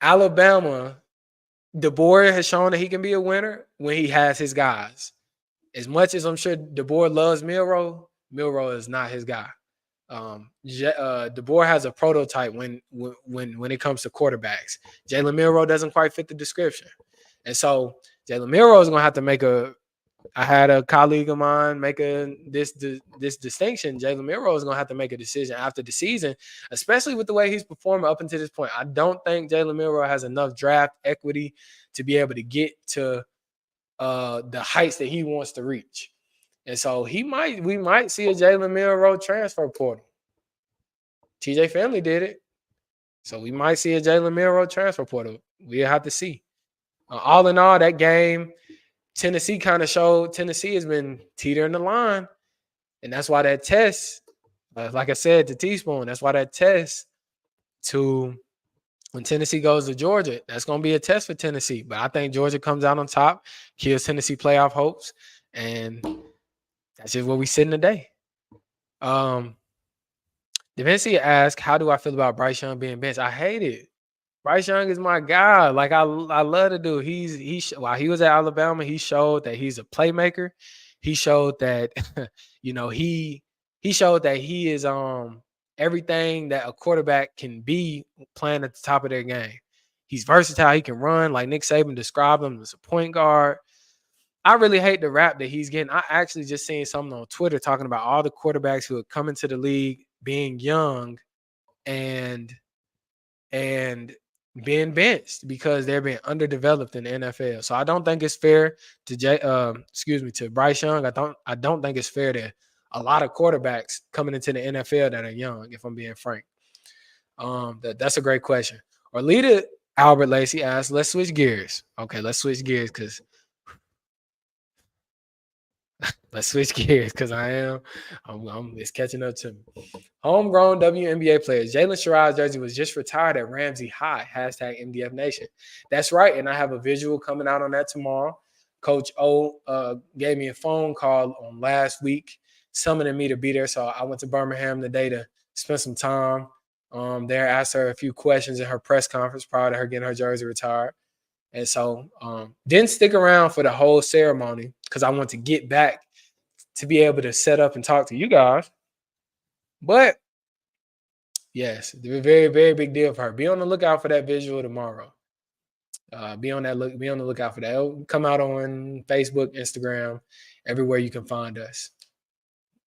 Alabama, DeBoer has shown that he can be a winner when he has his guys. As much as I'm sure DeBoer loves Milroe is not his guy. DeBoer has a prototype when it comes to quarterbacks. Jalen Milroe doesn't quite fit the description. And so Jalen Milroe is going to have to make I had a colleague of mine make this distinction. Jalen Milroe is going to have to make a decision after the season, especially with the way he's performing up until this point. I don't think Jalen Milroe has enough draft equity to be able to get to the heights that he wants to reach. And so we might see a Jalen Milroe transfer portal. TJ Family did it. So we might see a Jalen Milroe transfer portal. We'll have to see. All in all, that game, Tennessee kind of showed Tennessee has been teetering the line. And that's why that test, like I said to Teaspoon, that's why that test to when Tennessee goes to Georgia, that's going to be a test for Tennessee. But I think Georgia comes out on top, kills Tennessee playoff hopes, and that's just where we sit in today. Devencia asked, "How do I feel about Bryce Young being benched?" I hate it. Bryce Young is my guy. Like I love the dude. While he was at Alabama, he showed that he's a playmaker. He showed that he showed that he is everything that a quarterback can be playing at the top of their game. He's versatile. He can run, like Nick Saban described him as a point guard. I really hate the rap that he's getting. I actually just seen something on Twitter talking about all the quarterbacks who are coming to the league being young and being benched because they're being underdeveloped in the NFL. So I don't think it's fair to Bryce Young. I don't think it's fair to a lot of quarterbacks coming into the NFL that are young, if I'm being frank. That's a great question. Orlita Albert Lacey asked, "Let's switch gears." Okay, let's switch gears because it's catching up to me. Homegrown WNBA players. Jalen Shiraz jersey was just retired at Ramsey High. Hashtag MDF Nation. That's right. And I have a visual coming out on that tomorrow. Coach O gave me a phone call on last week, summoning me to be there. So I went to Birmingham today to spend some time there. Asked her a few questions in her press conference prior to her getting her jersey retired. And so didn't stick around for the whole ceremony because I want to get back to be able to set up and talk to you guys. But yes, a very, very big deal for her. Be on the lookout for that visual tomorrow. Be on the lookout for that. It'll come out on Facebook, Instagram, everywhere you can find us.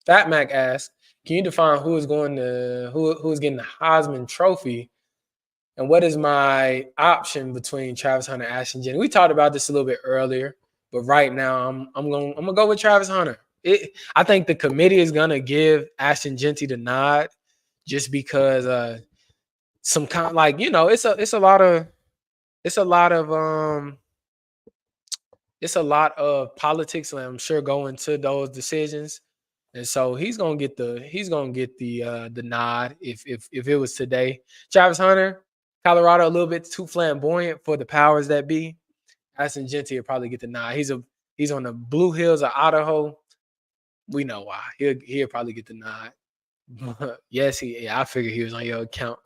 Fat Mac asks, "Can you define who is getting the Heisman Trophy? And what is my option between Travis Hunter and Ashton Jennings?" We talked about this a little bit earlier, but right now I'm gonna go with Travis Hunter. I think the committee is gonna give Ashton Jeanty the nod just because it's a lot of politics, and I'm sure go into those decisions. And so he's gonna get the nod if it was today. Travis Hunter, Colorado, a little bit too flamboyant for the powers that be. Ashton Genty will probably get the nod. He's on the Blue Hills of Idaho. We know why. He'll probably get the nod. Yes, yeah, I figured he was on your account.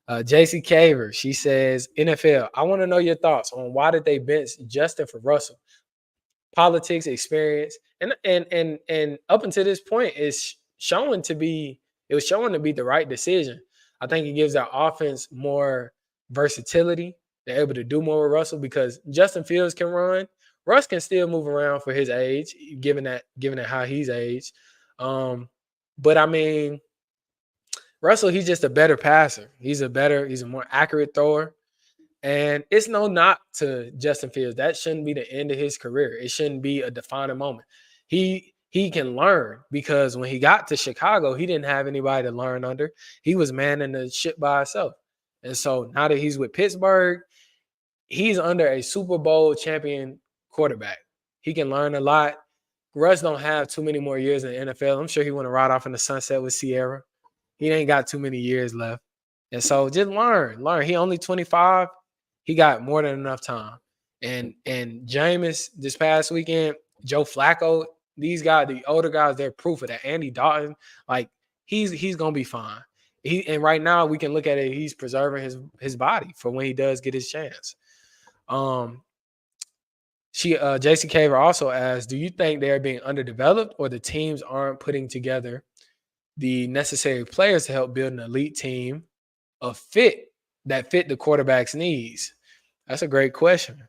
JC Caver, she says, NFL, I want to know your thoughts on why did they bench Justin for Russell? Politics, experience, and up until this point, it was showing to be the right decision. I think it gives our offense more versatility. They're able to do more with Russell because Justin Fields can run. Russ can still move around for his age, given that how he's aged. But I mean, Russell, he's just a better passer. He's a more accurate thrower. And it's no knock to Justin Fields. That shouldn't be the end of his career. It shouldn't be a defining moment. He can learn because when he got to Chicago, he didn't have anybody to learn under. He was manning the ship by himself. And so now that he's with Pittsburgh, he's under a Super Bowl champion quarterback. He can learn a lot. Russ don't have too many more years in the NFL. I'm sure he want to ride off in the sunset with Sierra. He ain't got too many years left. And so just learn. He only 25. He got more than enough time. And Jameis this past weekend, Joe Flacco, these guys, the older guys, they're proof of that. Andy Dalton, like he's gonna be fine. And right now we can look at it, he's preserving his body for when he does get his chance. JC Caver also asked, do you think they're being underdeveloped or the teams aren't putting together the necessary players to help build an elite team that fit the quarterback's needs? That's a great question.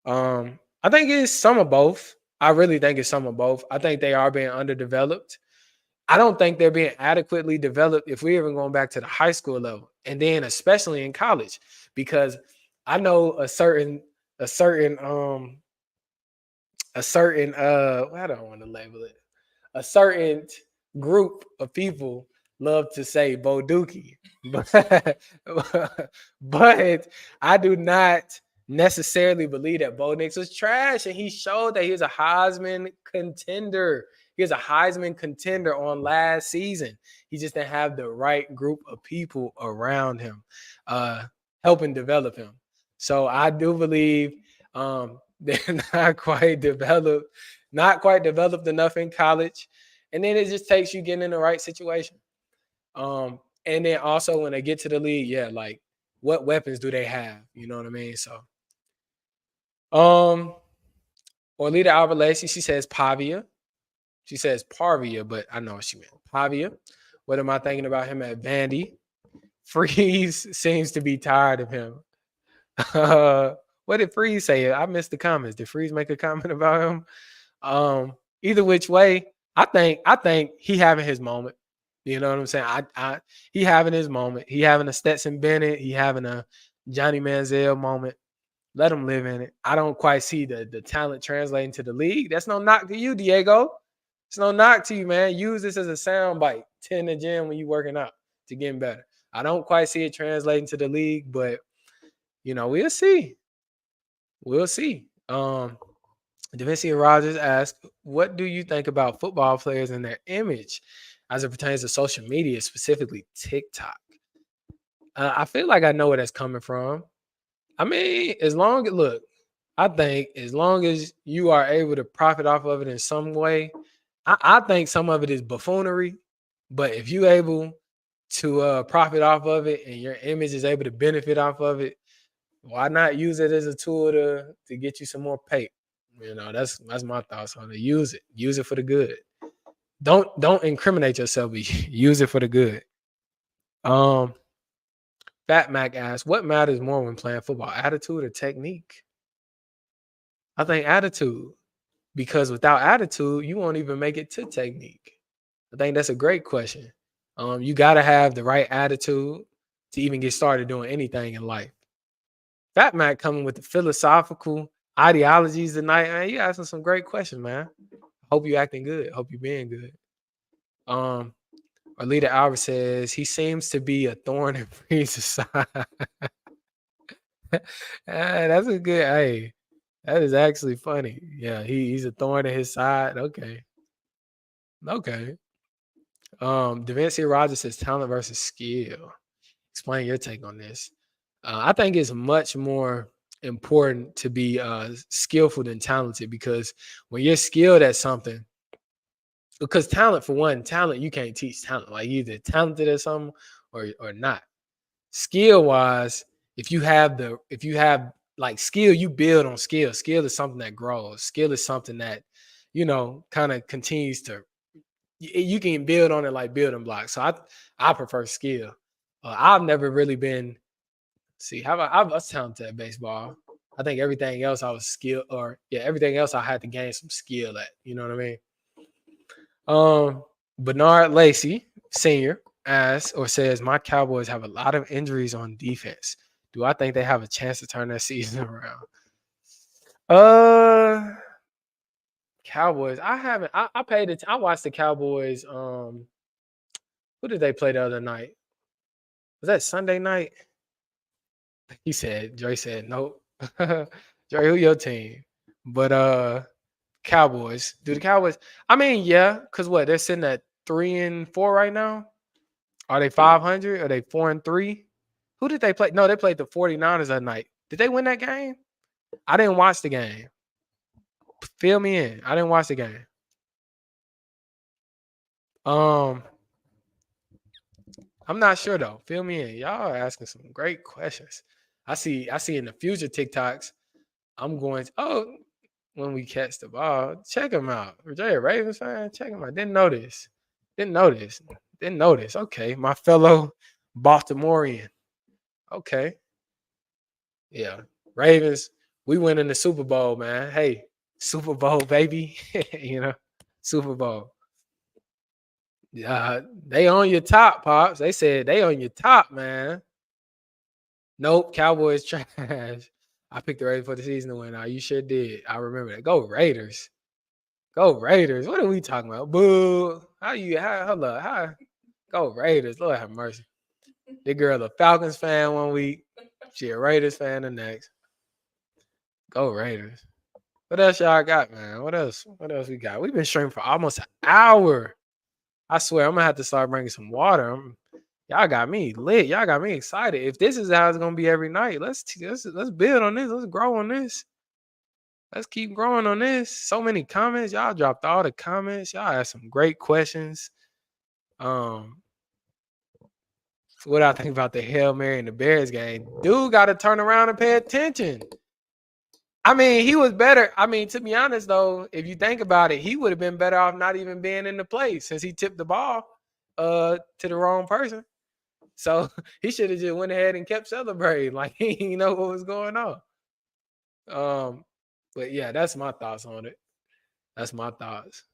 I think it's some of both. I really think it's some of both. I think they are being underdeveloped. I don't think they're being adequately developed if we're even going back to the high school level, and then especially in college, because I know a certain I don't want to label it. A certain group of people love to say Bo Dookie, but I do not necessarily believe that Bo Nix was trash, and he showed that he was a Heisman contender. He was a Heisman contender on last season. He just didn't have the right group of people around him, helping develop him. So I do believe they're not quite developed enough in college. And then it just takes you getting in the right situation. And then also when they get to the league, yeah, like what weapons do they have? You know what I mean? So Orlita Alvarez, she says Pavia. She says Parvia, but I know what she meant. Pavia. What am I thinking about him at Vandy? Freeze seems to be tired of him. What did Freeze say? I missed the comments. Did Freeze make a comment about him? Either which way, I think he having his moment. You know what I'm saying? He having his moment. He having a Stetson Bennett. He having a Johnny Manziel moment. Let him live in it. I don't quite see the talent translating to the league. That's no knock to you, Diego. It's no knock to you, man. Use this as a sound bite. 10 the gym when you working out to getting better. I don't quite see it translating to the league, but we'll see. We'll see. Davincia Rogers asked, what do you think about football players and their image as it pertains to social media, specifically TikTok? I feel like I know where that's coming from. I mean, I think as long as you are able to profit off of it in some way, I think some of it is buffoonery. But if you're able to profit off of it and your image is able to benefit off of it, why not use it as a tool to get you some more pay? That's my thoughts on it. Use it for the good. Don't incriminate yourself, but use it for the good. Fat Mac asks, what matters more when playing football, attitude or technique? I think attitude, because without attitude, you won't even make it to technique. I think that's a great question. You got to have the right attitude to even get started doing anything in life. Fat Mac coming with the philosophical ideologies tonight, man. You asking some great questions, man. Hope you acting good. Hope you being good. Alita Albert says he seems to be a thorn in Freeze's side. That's a good. Hey, that is actually funny. Yeah, he's a thorn in his side. Okay. Davincia Rogers says talent versus skill. Explain your take on this. I think it's much more important to be skillful than talented, because when you're skilled at something, because talent, for one, talent, you can't teach talent. Like, you're either talented at something or not. Skill wise, if you have like skill, you build on skill. Skill is something that grows. Skill is something that, kind of continues to, you can build on it like building blocks. So I prefer skill. I've never really been, see, how about, I was talented at baseball. I think everything else I was skilled, or yeah, everything else I had to gain some skill at. You know what I mean? Bernard Lacey Sr. asks or says, my Cowboys have a lot of injuries on defense. Do I think they have a chance to turn their season around? Cowboys. I haven't. I paid it. I watched the Cowboys. Who did they play the other night? Was that Sunday night? Dre said, nope. Dre, who your team? But Cowboys. Do the Cowboys? I mean, yeah, because what? They're sitting at 3-4 right now. Are they 500? Are they 4-3? Who did they play? No, they played the 49ers that night. Did they win that game? I didn't watch the game. Fill me in. I didn't watch the game. I'm not sure though. Fill me in. Y'all are asking some great questions. I see in the future TikToks, I'm going to, when we catch the ball, check him out. Jay, a Ravens fan, check him out. Didn't notice. Okay, my fellow Baltimorean. Okay. Yeah. Ravens, we win in the Super Bowl, man. Hey, Super Bowl, baby. Super Bowl. They on your top, Pops. They said they on your top, man. Nope, Cowboys trash. I picked the Raiders for the season to win. You sure did. I remember that. Go Raiders. Go Raiders. What are we talking about? Boo. Hold up. Go Raiders. Lord have mercy. The girl a Falcons fan one week. She a Raiders fan the next. Go Raiders. What else y'all got, man? What else we got? We've been streaming for almost an hour. I swear, I'm gonna have to start bringing some water. Y'all got me lit. Y'all got me excited. If this is how it's gonna be every night, let's build on this. Let's grow on this. Let's keep growing on this. So many comments. Y'all dropped all the comments. Y'all had some great questions. What I think about the Hail Mary and the Bears game. Dude got to turn around and pay attention. I mean, he was better. I mean, to be honest, though, if you think about it, he would have been better off not even being in the play since he tipped the ball to the wrong person. So he should have just went ahead and kept celebrating like he didn't know what was going on. But yeah, that's my thoughts on it. That's my thoughts.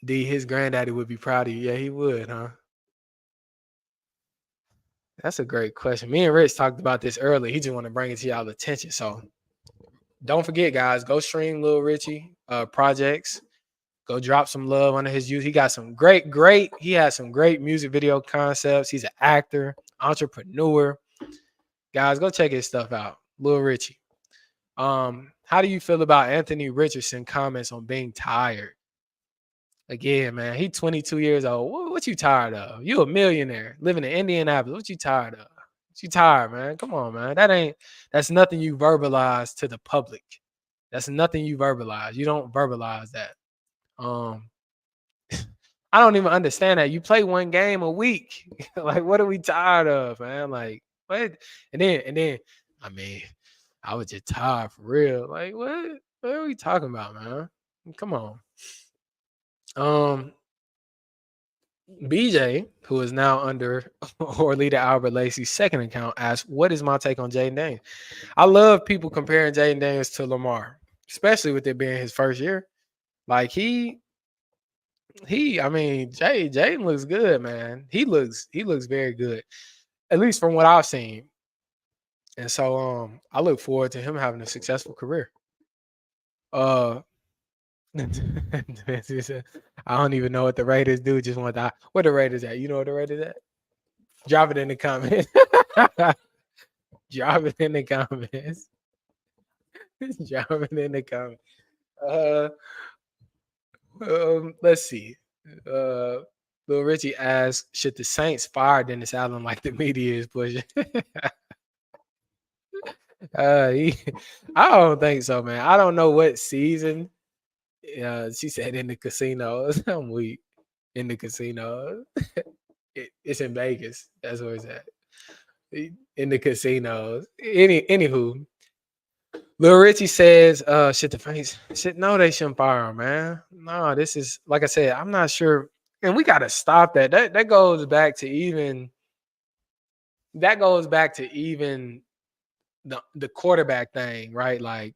D, his granddaddy would be proud of you. Yeah, he would, huh? That's a great question. Me and Rich talked about this earlier. He just want to bring it to y'all attention. So don't forget, guys, go stream Lil Richie projects. Go drop some love under his youth. He got some he has some great music video concepts. He's an actor, entrepreneur. Guys, go check his stuff out. Lil Richie. How do you feel about Anthony Richardson comments on being tired? Again, man, he 22 years old. What you tired of? You a millionaire living in Indianapolis. What you tired of? What you tired, man? Come on, man. That's nothing you verbalize to the public. That's nothing you verbalize. You don't verbalize that. I don't even understand that. You play one game a week. Like, what are we tired of, man? Like, what? And then, I mean, I was just tired for real. Like, what are we talking about, man? Come on. BJ, who is now under Orlita Albert Lacey's second account, asks, what is my take on Jayden Daniels? I love people comparing Jayden Daniels to Lamar, especially with it being his first year. Like, I mean, Jayden looks good, man. He looks very good, at least from what I've seen. And so I look forward to him having a successful career. I don't even know what the Raiders do. Just want to, where the Raiders at? You know what the Raiders at? Drop it in the comments. Drop it in the comments. Drop it in the comments. Let's see. Uh, Lil Richie asked, "Should the Saints fire Dennis Allen like the media is pushing?" He, I don't think so, man. I don't know what season. She said in the casinos. I'm weak. In the casino. It's in Vegas. That's where it's at. In the casinos. Anywho, Lil Richie says, shit the face. Shit, no, they shouldn't fire him, man. No, this is like I said, I'm not sure. And we gotta stop that. That goes back to even the quarterback thing, right? Like,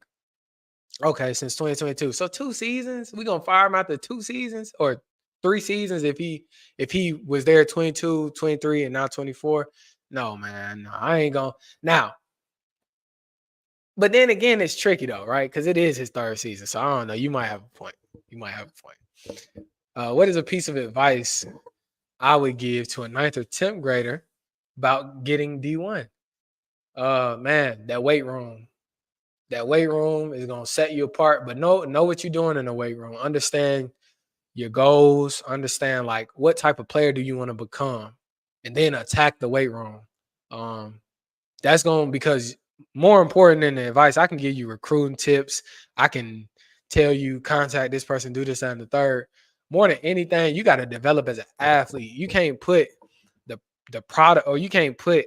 okay, since 2022. So 2 seasons, we gonna fire him after 2 seasons or 3 seasons if he was there 22, 23, and now 24. No, man. No, I ain't gonna now. But then again, it's tricky though, right? Because it is his third season. So I don't know. You might have a point. You might have a point. What is a piece of advice I would give to a ninth or 10th grader about getting D1? Man, that weight room. That weight room is gonna set you apart, but know what you're doing in the weight room. Understand your goals, understand like what type of player do you want to become, and then attack the weight room. That's going because more important than the advice, I can give you recruiting tips. I can tell you contact this person, do this and the third. More than anything, you got to develop as an athlete. You can't put the product or you can't put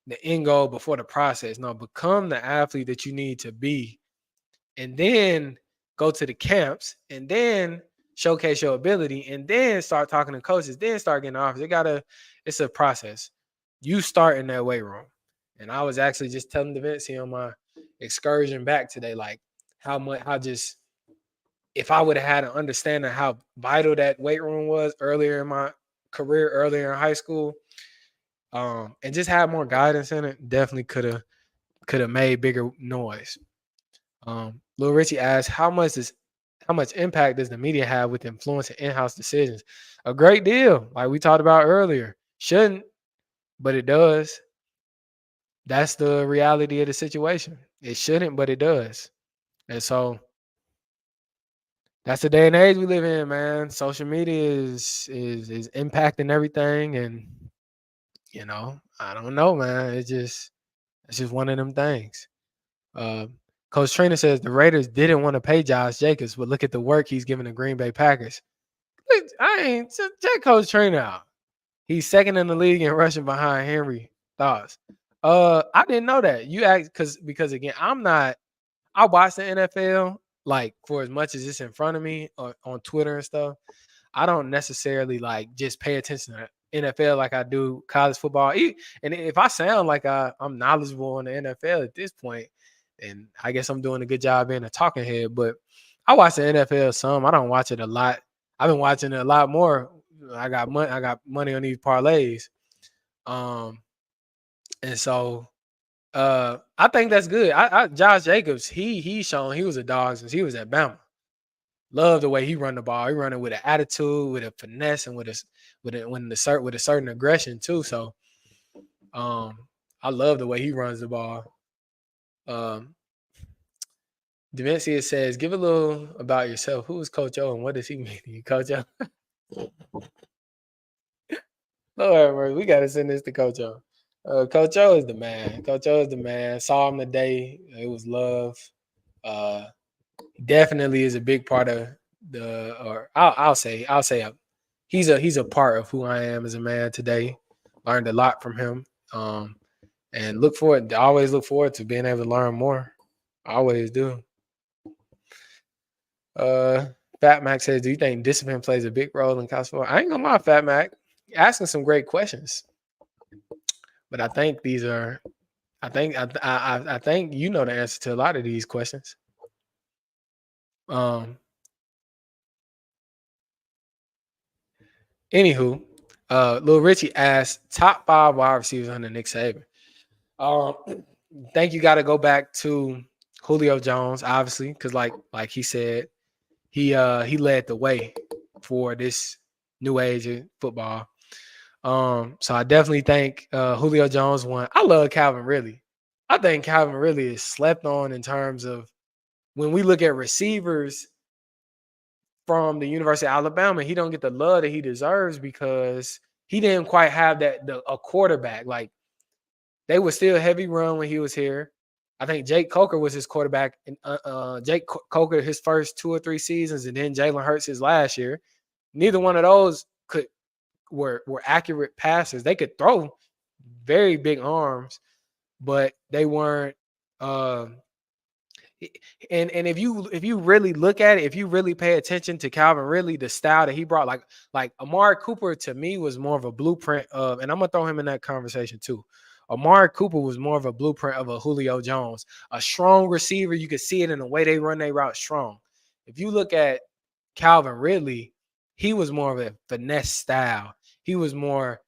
the end goal before the process. No, become the athlete that you need to be, and then go to the camps, and then showcase your ability, and then start talking to coaches, then start getting offers. It's a process. You start in that weight room. And I was actually just telling DaVinci on my excursion back today, like how just if I would have had an understanding how vital that weight room was earlier in my career, earlier in high school, and just had more guidance in it, definitely could have made bigger noise. Lil Richie asked, how much impact does the media have with influencing in-house decisions? A great deal, like we talked about earlier. Shouldn't, but it does. That's the reality of the situation. It shouldn't, but it does. And so that's the day and age we live in, man. Social media is impacting everything, and I don't know, man. It's just one of them things. Uh, Coach Trainer says the Raiders didn't want to pay Josh Jacobs, but look at the work he's giving the Green Bay Packers. I ain't check Coach Trainer out. He's second in the league in rushing behind Henry. Thoughts? I didn't know that. You asked because again, I watch the NFL like for as much as it's in front of me on Twitter and stuff. I don't necessarily like just pay attention to NFL like I do college football. And if I sound like I'm knowledgeable in the NFL at this point, then I guess I'm doing a good job being a talking head. But I watch the NFL some. I don't watch it a lot. I've been watching it a lot more. I got money on these parlays. And so I think that's good. Josh Jacobs, he's shown he was a dog since he was at Bama. Love the way he run the ball. He run it with an attitude, with a finesse, and with a certain aggression too. So, I love the way he runs the ball. Demencia says, "Give a little about yourself. Who is Coach O, and what does he mean to you, Coach O?" Lord, we got to send this to Coach O. Coach O is the man. Coach O is the man. Saw him today. It was love. Definitely is a big part of I'll say he's a part of who I am as a man today. Learned a lot from him. And always look forward to being able to learn more. I always do. Fat Mac says, do you think discipline plays a big role in college football? I ain't gonna lie, Fat Mac, asking some great questions. But I think I think you know the answer to a lot of these questions. Anywho, Lil Richie asked top 5 wide receivers under Nick Saban. Think you got to go back to Julio Jones, obviously, because like he said, he led the way for this new age of football. So I definitely think Julio Jones won. I love Calvin Ridley. I think Calvin Ridley is slept on in terms of when we look at receivers. from the University of Alabama. He don't get the love that he deserves because he didn't quite have a quarterback. Like they were still heavy run when he was here. I think Jake Coker was his quarterback, and Jake Coker his first 2 or 3 seasons, and then Jalen Hurts his last year. Neither one of those were accurate passers. They could throw very big arms, but they weren't. And if you really look at it, if you really pay attention to Calvin Ridley, the style that he brought, like Amari Cooper to me was more of a blueprint of, and I'm gonna throw him in that conversation too. Amari Cooper was more of a blueprint of a Julio Jones, a strong receiver. You could see it in the way they run their route strong. If you look at Calvin Ridley, he was more of a finesse style. He was more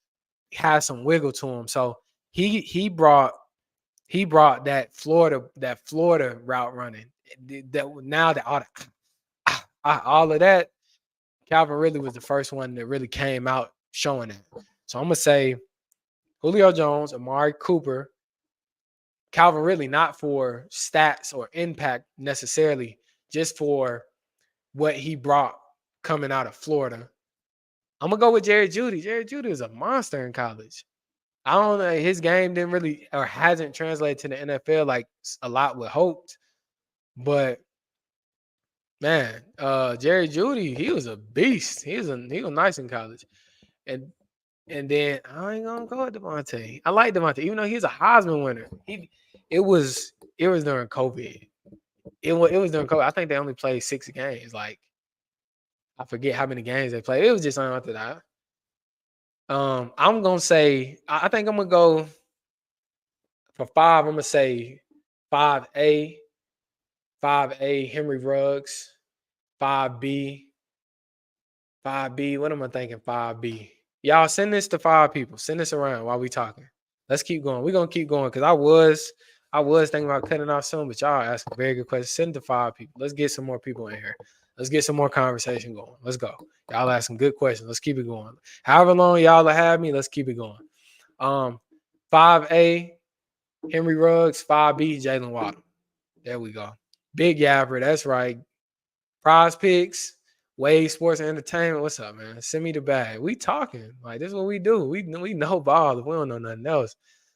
had some wiggle to him. So he brought that Florida route running. That now that all of that, Calvin Ridley was the first one that really came out showing that. So I'm gonna say Julio Jones, Amari Cooper, Calvin Ridley, not for stats or impact necessarily, just for what he brought coming out of Florida. I'm gonna go with Jerry Jeudy. Jerry Jeudy is a monster in college. I don't know. His game didn't really or hasn't translated to the NFL like a lot would hoped. But man, Jerry Jeudy, he was a beast. He was nice in college. And then I ain't gonna go with Devontae. I like Devontae, even though he's a Heisman winner. It was during COVID. It was during COVID. I think they only played 6 games. Like I forget how many games they played. It was just unorthodox. I'm gonna say I think I'm gonna go for 5. I'm gonna say 5A, 5A Henry Ruggs, 5B, 5B. What am I thinking? 5B. Y'all send this to 5 people. Send this around while we talking. Let's keep going. We're gonna keep going because I was thinking about cutting off soon, but y'all asking very good questions. Send it to 5 people. Let's get some more people in here. Let's get some more conversation going. Let's go. Y'all asking good questions. Let's keep it going. However long y'all will have me, let's keep it going. 5A, Henry Ruggs, 5B, Jalen Waddle. There we go. Big Yapper, that's right. Prize Picks, Wave Sports and Entertainment. What's up, man? Send me the bag. We talking. Like, this is what we do. We know ball if we don't know nothing else.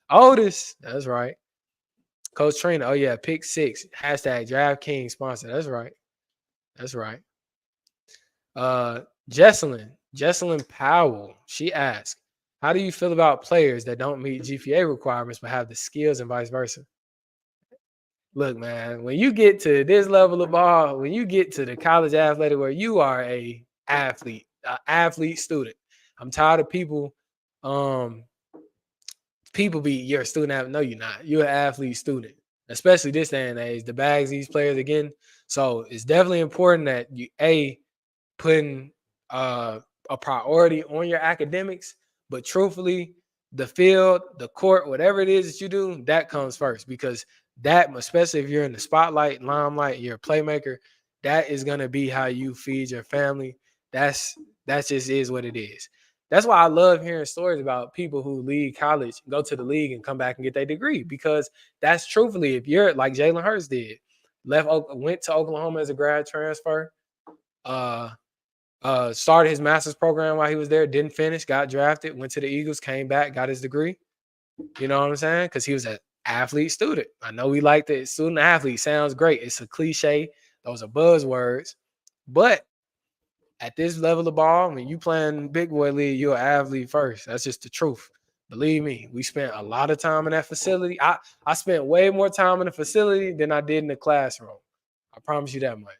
Otis, that's right. Coach Trina, oh yeah, pick 6. Hashtag DraftKings sponsor. That's right. That's right. Jesselyn Powell, she asked, how do you feel about players that don't meet GPA requirements but have the skills and vice versa? Look, man, when you get to this level of ball, when you get to the college athletic where you are an athlete student, I'm tired of people be you're a student. No, you're not. You're an athlete student, especially this day and age. The bags these players are getting. So it's definitely important that you putting a priority on your academics, but truthfully, the field, the court, whatever it is that you do, that comes first because that, especially if you're in the spotlight, limelight, you're a playmaker, that is gonna be how you feed your family. That just is what it is. That's why I love hearing stories about people who leave college, go to the league, and come back and get their degree because that's truthfully, if you're like Jalen Hurts did, went to Oklahoma as a grad transfer, started his master's program while he was there, didn't finish, got drafted, went to the Eagles, came back, got his degree. You know what I'm saying? Because he was an athlete student. I know we like the student athlete. Sounds great. It's a cliche. Those are buzzwords. But at this level of ball, when you playing big boy league, you're an athlete first. That's just the truth. Believe me, we spent a lot of time in that facility. I spent way more time in the facility than I did in the classroom. I promise you that much.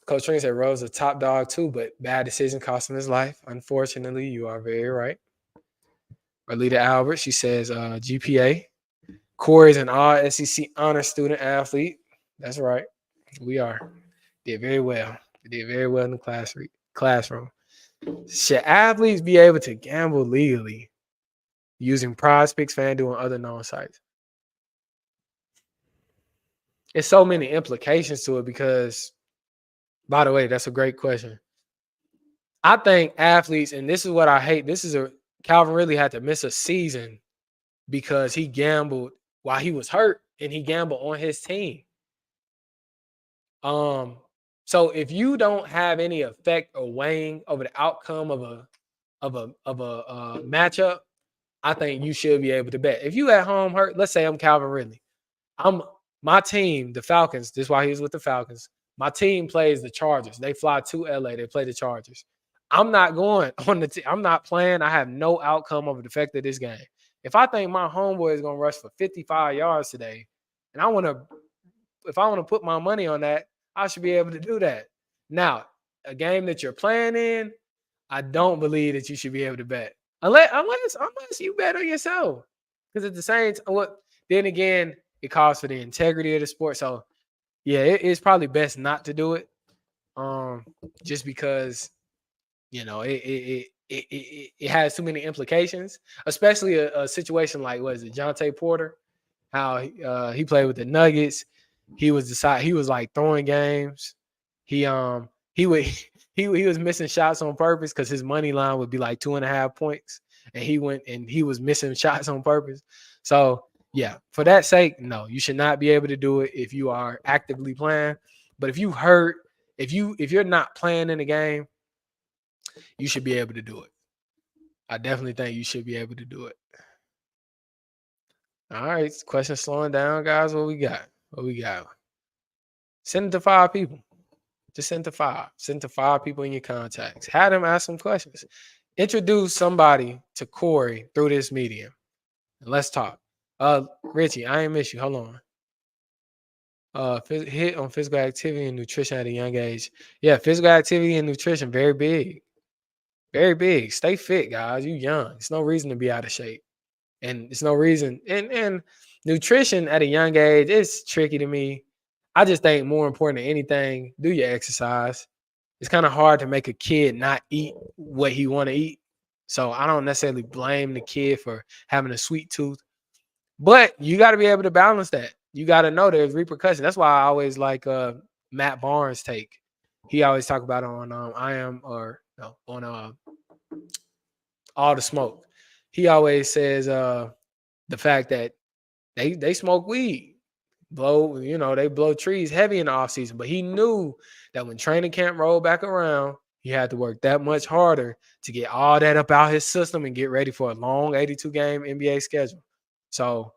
Coach Trina said Rose a top dog too, but bad decision cost him his life. Unfortunately, you are very right. Arlita Albert, she says GPA. Corey is an all SEC honor student athlete. That's right. We are. Did very well. Did very well in the classroom. Should athletes be able to gamble legally using Prize Picks, FanDuel, and other known sites? It's so many implications to it because, by the way, that's a great question. I think athletes, and this is what I hate. Calvin Ridley had to miss a season because he gambled while he was hurt and he gambled on his team. So if you don't have any effect or weighing over the outcome of a matchup, I think you should be able to bet. If you at home hurt, let's say I'm Calvin Ridley. I'm my team, the Falcons. This is why he was with the Falcons. My team plays the Chargers. They fly to LA. They play the Chargers. I'm not going on the team. I'm not playing. I have no outcome of the effect of this game. If I think my homeboy is gonna rush for 55 yards today, and if I want to put my money on that, I should be able to do that. Now, a game that you're playing in, I don't believe that you should be able to bet unless you bet on yourself. Because at the same time, then again, it calls for the integrity of the sport. So yeah, it's probably best not to do it. Just because it has too many implications, especially a situation like what is it, Jonte Porter, how he played with the Nuggets. He was like throwing games. He would he was missing shots on purpose because his money line would be like 2.5 points, and he was missing shots on purpose. So yeah, for that sake, no, you should not be able to do it if you are actively playing. But if you hurt, if you're not playing in the game, you should be able to do it. I definitely think you should be able to do it. All right, question slowing down, guys. What we got? Send it to 5 people. Just send to 5. Send to 5 people in your contacts. Have them ask some questions. Introduce somebody to Corey through this medium. And let's talk. Richie, I ain't miss you. Hold on. Hit on physical activity and nutrition at a young age. Yeah, physical activity and nutrition, very big. Very big. Stay fit, guys. You young. It's no reason to be out of shape. And it's no reason. And nutrition at a young age is tricky to me. I just think more important than anything, do your exercise. It's kind of hard to make a kid not eat what he want to eat. So I don't necessarily blame the kid for having a sweet tooth. But you got to be able to balance that. You got to know there's repercussions. That's why I always like Matt Barnes' take. He always talk about on All the Smoke. He always says the fact that they smoke weed, they blow trees heavy in the off season. But he knew that when training camp rolled back around, he had to work that much harder to get all that up out his system and get ready for a long 82 game NBA schedule. So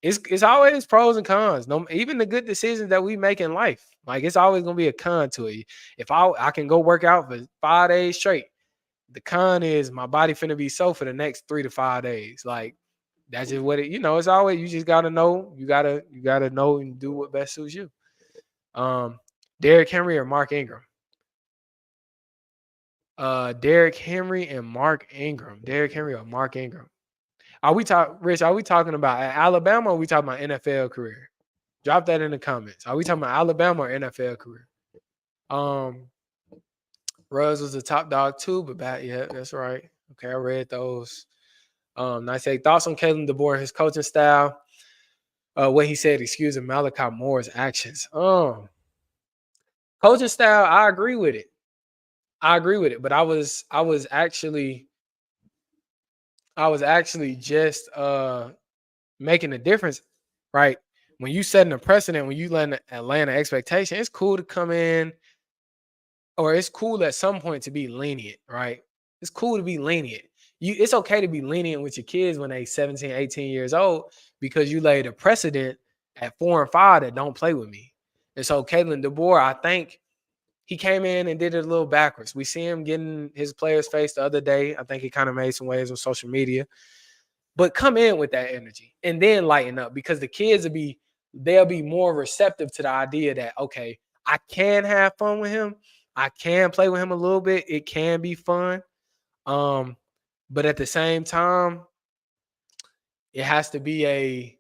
it's always pros and cons. No, even the good decisions that we make in life, like it's always gonna be a con to it. If I can go work out for 5 days straight, the con is my body finna be so for the next 3 to 5 days. Like that's just what it's always, you just gotta know. You gotta know and do what best suits you. Derrick Henry or Mark Ingram? Derrick Henry and Mark Ingram. Derrick Henry or Mark Ingram? Rich, are we talking about Alabama or are we talking about NFL career? Drop that in the comments. Are we talking about Alabama or NFL career? Ruggs was the top dog too, but yeah, that's right. Okay, I read those. Nice say thoughts on Kalen DeBoer, his coaching style. What he said, excusing Malachi Moore's actions. Coaching style, I agree with it. But I was actually just making a difference, right? When you setting a precedent, when you letting Atlanta expectation, it's cool to come in, or it's cool at some point to be lenient, right? It's cool to be lenient. It's okay to be lenient with your kids when they 17, 18 years old, because you laid a precedent at 4 and 5 that don't play with me. And so Kalen DeBoer, I think he came in and did it a little backwards. We see him getting his players' face the other day. I think he kind of made some waves on social media. But come in with that energy and then lighten up, because the kids they'll be more receptive to the idea that, okay, I can have fun with him. I can play with him a little bit. It can be fun. But at the same time, it has to be a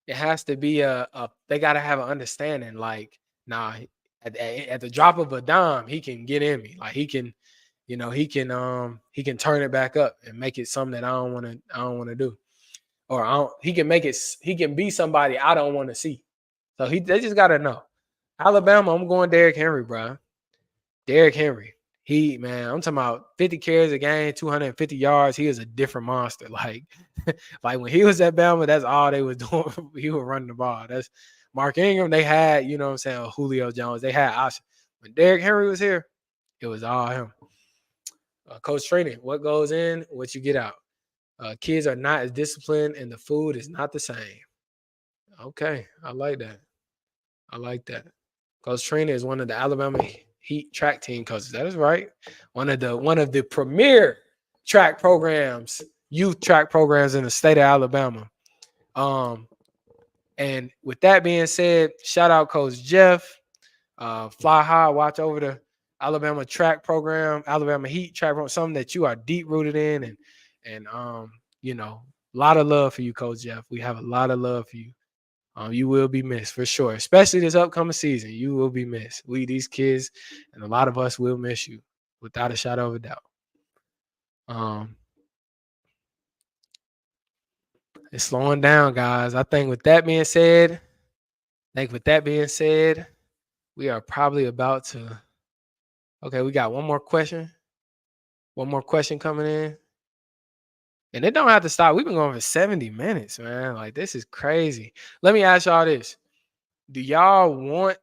they got to have an understanding. Like, nah, at the drop of a dime, he can get in me. Like he can turn it back up and make it something that I don't want to do. Or he can be somebody I don't want to see. So they just got to know. Alabama, I'm going Derrick Henry, bro. Derrick Henry. I'm talking about 50 carries a game, 250 yards. He is a different monster. Like when he was at Bama, that's all they was doing. He was running the ball. Mark Ingram, they had, you know what I'm saying, Julio Jones. They had options. When Derrick Henry was here, it was all him. Coach training, what goes in, what you get out. Kids are not as disciplined, and the food is not the same. Okay, I like that. I like that. Coach Trina is one of the Alabama Heat track team coaches. That is right. One of the premier track programs, youth track programs in the state of Alabama. And with that being said, shout out Coach Jeff. Fly high, watch over the Alabama track program, Alabama Heat track program, something that you are deep rooted in, and you know, a lot of love for you, Coach Jeff. We have a lot of love for you. You will be missed for sure, especially this upcoming season. You will be missed. We, these kids, and a lot of us will miss you without a shadow of a doubt. It's slowing down, guys. I think with that being said, we are probably about to. Okay, we got one more question. One more question coming in. And it don't have to stop. We've been going for 70 minutes, man. Like, this is crazy. Let me ask y'all this. Do y'all want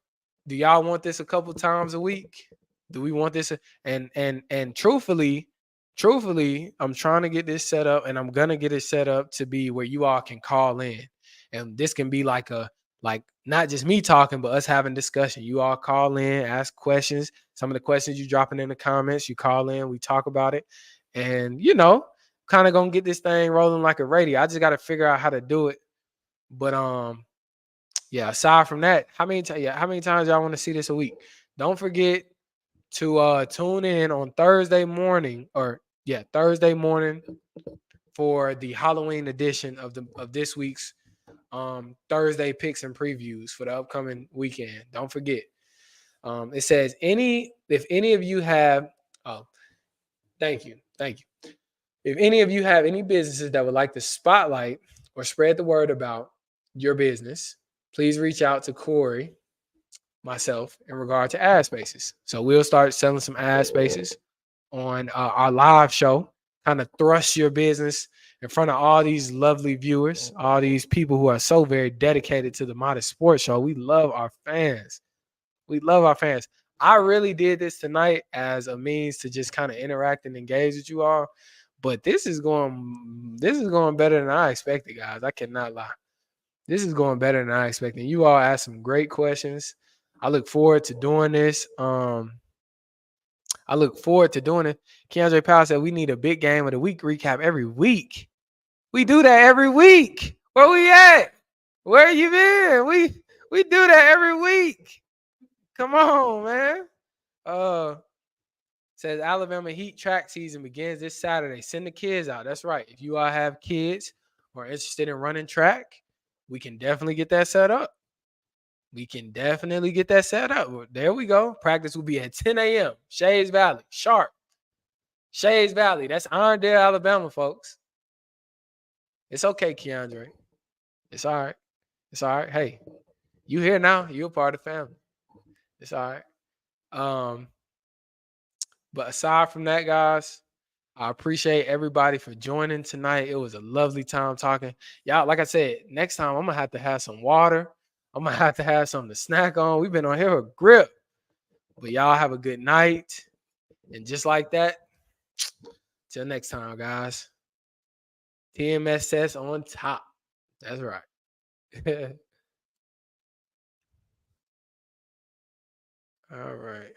this a couple times a week? Do we want this? And truthfully, I'm trying to get this set up, and I'm gonna get it set up to be where you all can call in. And this can be like not just me talking, but us having discussion. You all call in, ask questions. Some of the questions you dropping in the comments, you call in, we talk about it. And kind of gonna get this thing rolling like a radio. I just gotta figure out how to do it. But yeah, aside from that, how many times y'all want to see this a week? Don't forget to tune in on Thursday morning for the Halloween edition of this week's Thursday picks and previews for the upcoming weekend. Don't forget. It says if any of you have thank you. If any of you have any businesses that would like to spotlight or spread the word about your business, please reach out to Corey, myself, in regard to ad spaces. So we'll start selling some ad spaces on our live show, kind of thrust your business in front of all these lovely viewers, all these people who are so very dedicated to the Modest Sports Show. We love our fans. I really did this tonight as a means to just kind of interact and engage with you all. But this is going better than I expected, guys. I cannot lie. This is going better than I expected. You all asked some great questions. I look forward to doing this. Keandre Powell said we need a big game of the week recap every week. We do that every week. Where we at? Where you been? We do that every week. Come on, man. Says Alabama Heat track season begins this Saturday. Send the kids out. That's right. If you all have kids or are interested in running track, we can definitely get that set up. There we go. Practice will be at 10 a.m. Shays Valley. Sharp. Shays Valley. That's Irondale, Alabama, folks. It's okay, Keandre. It's all right. Hey, you here now. You're a part of the family. It's all right. But aside from that, guys, I appreciate everybody for joining tonight. It was a lovely time talking. Y'all, like I said, next time I'm going to have some water. I'm going to have something to snack on. We've been on here with grip. But y'all have a good night. And just like that, till next time, guys. TMSS on top. That's right. All right.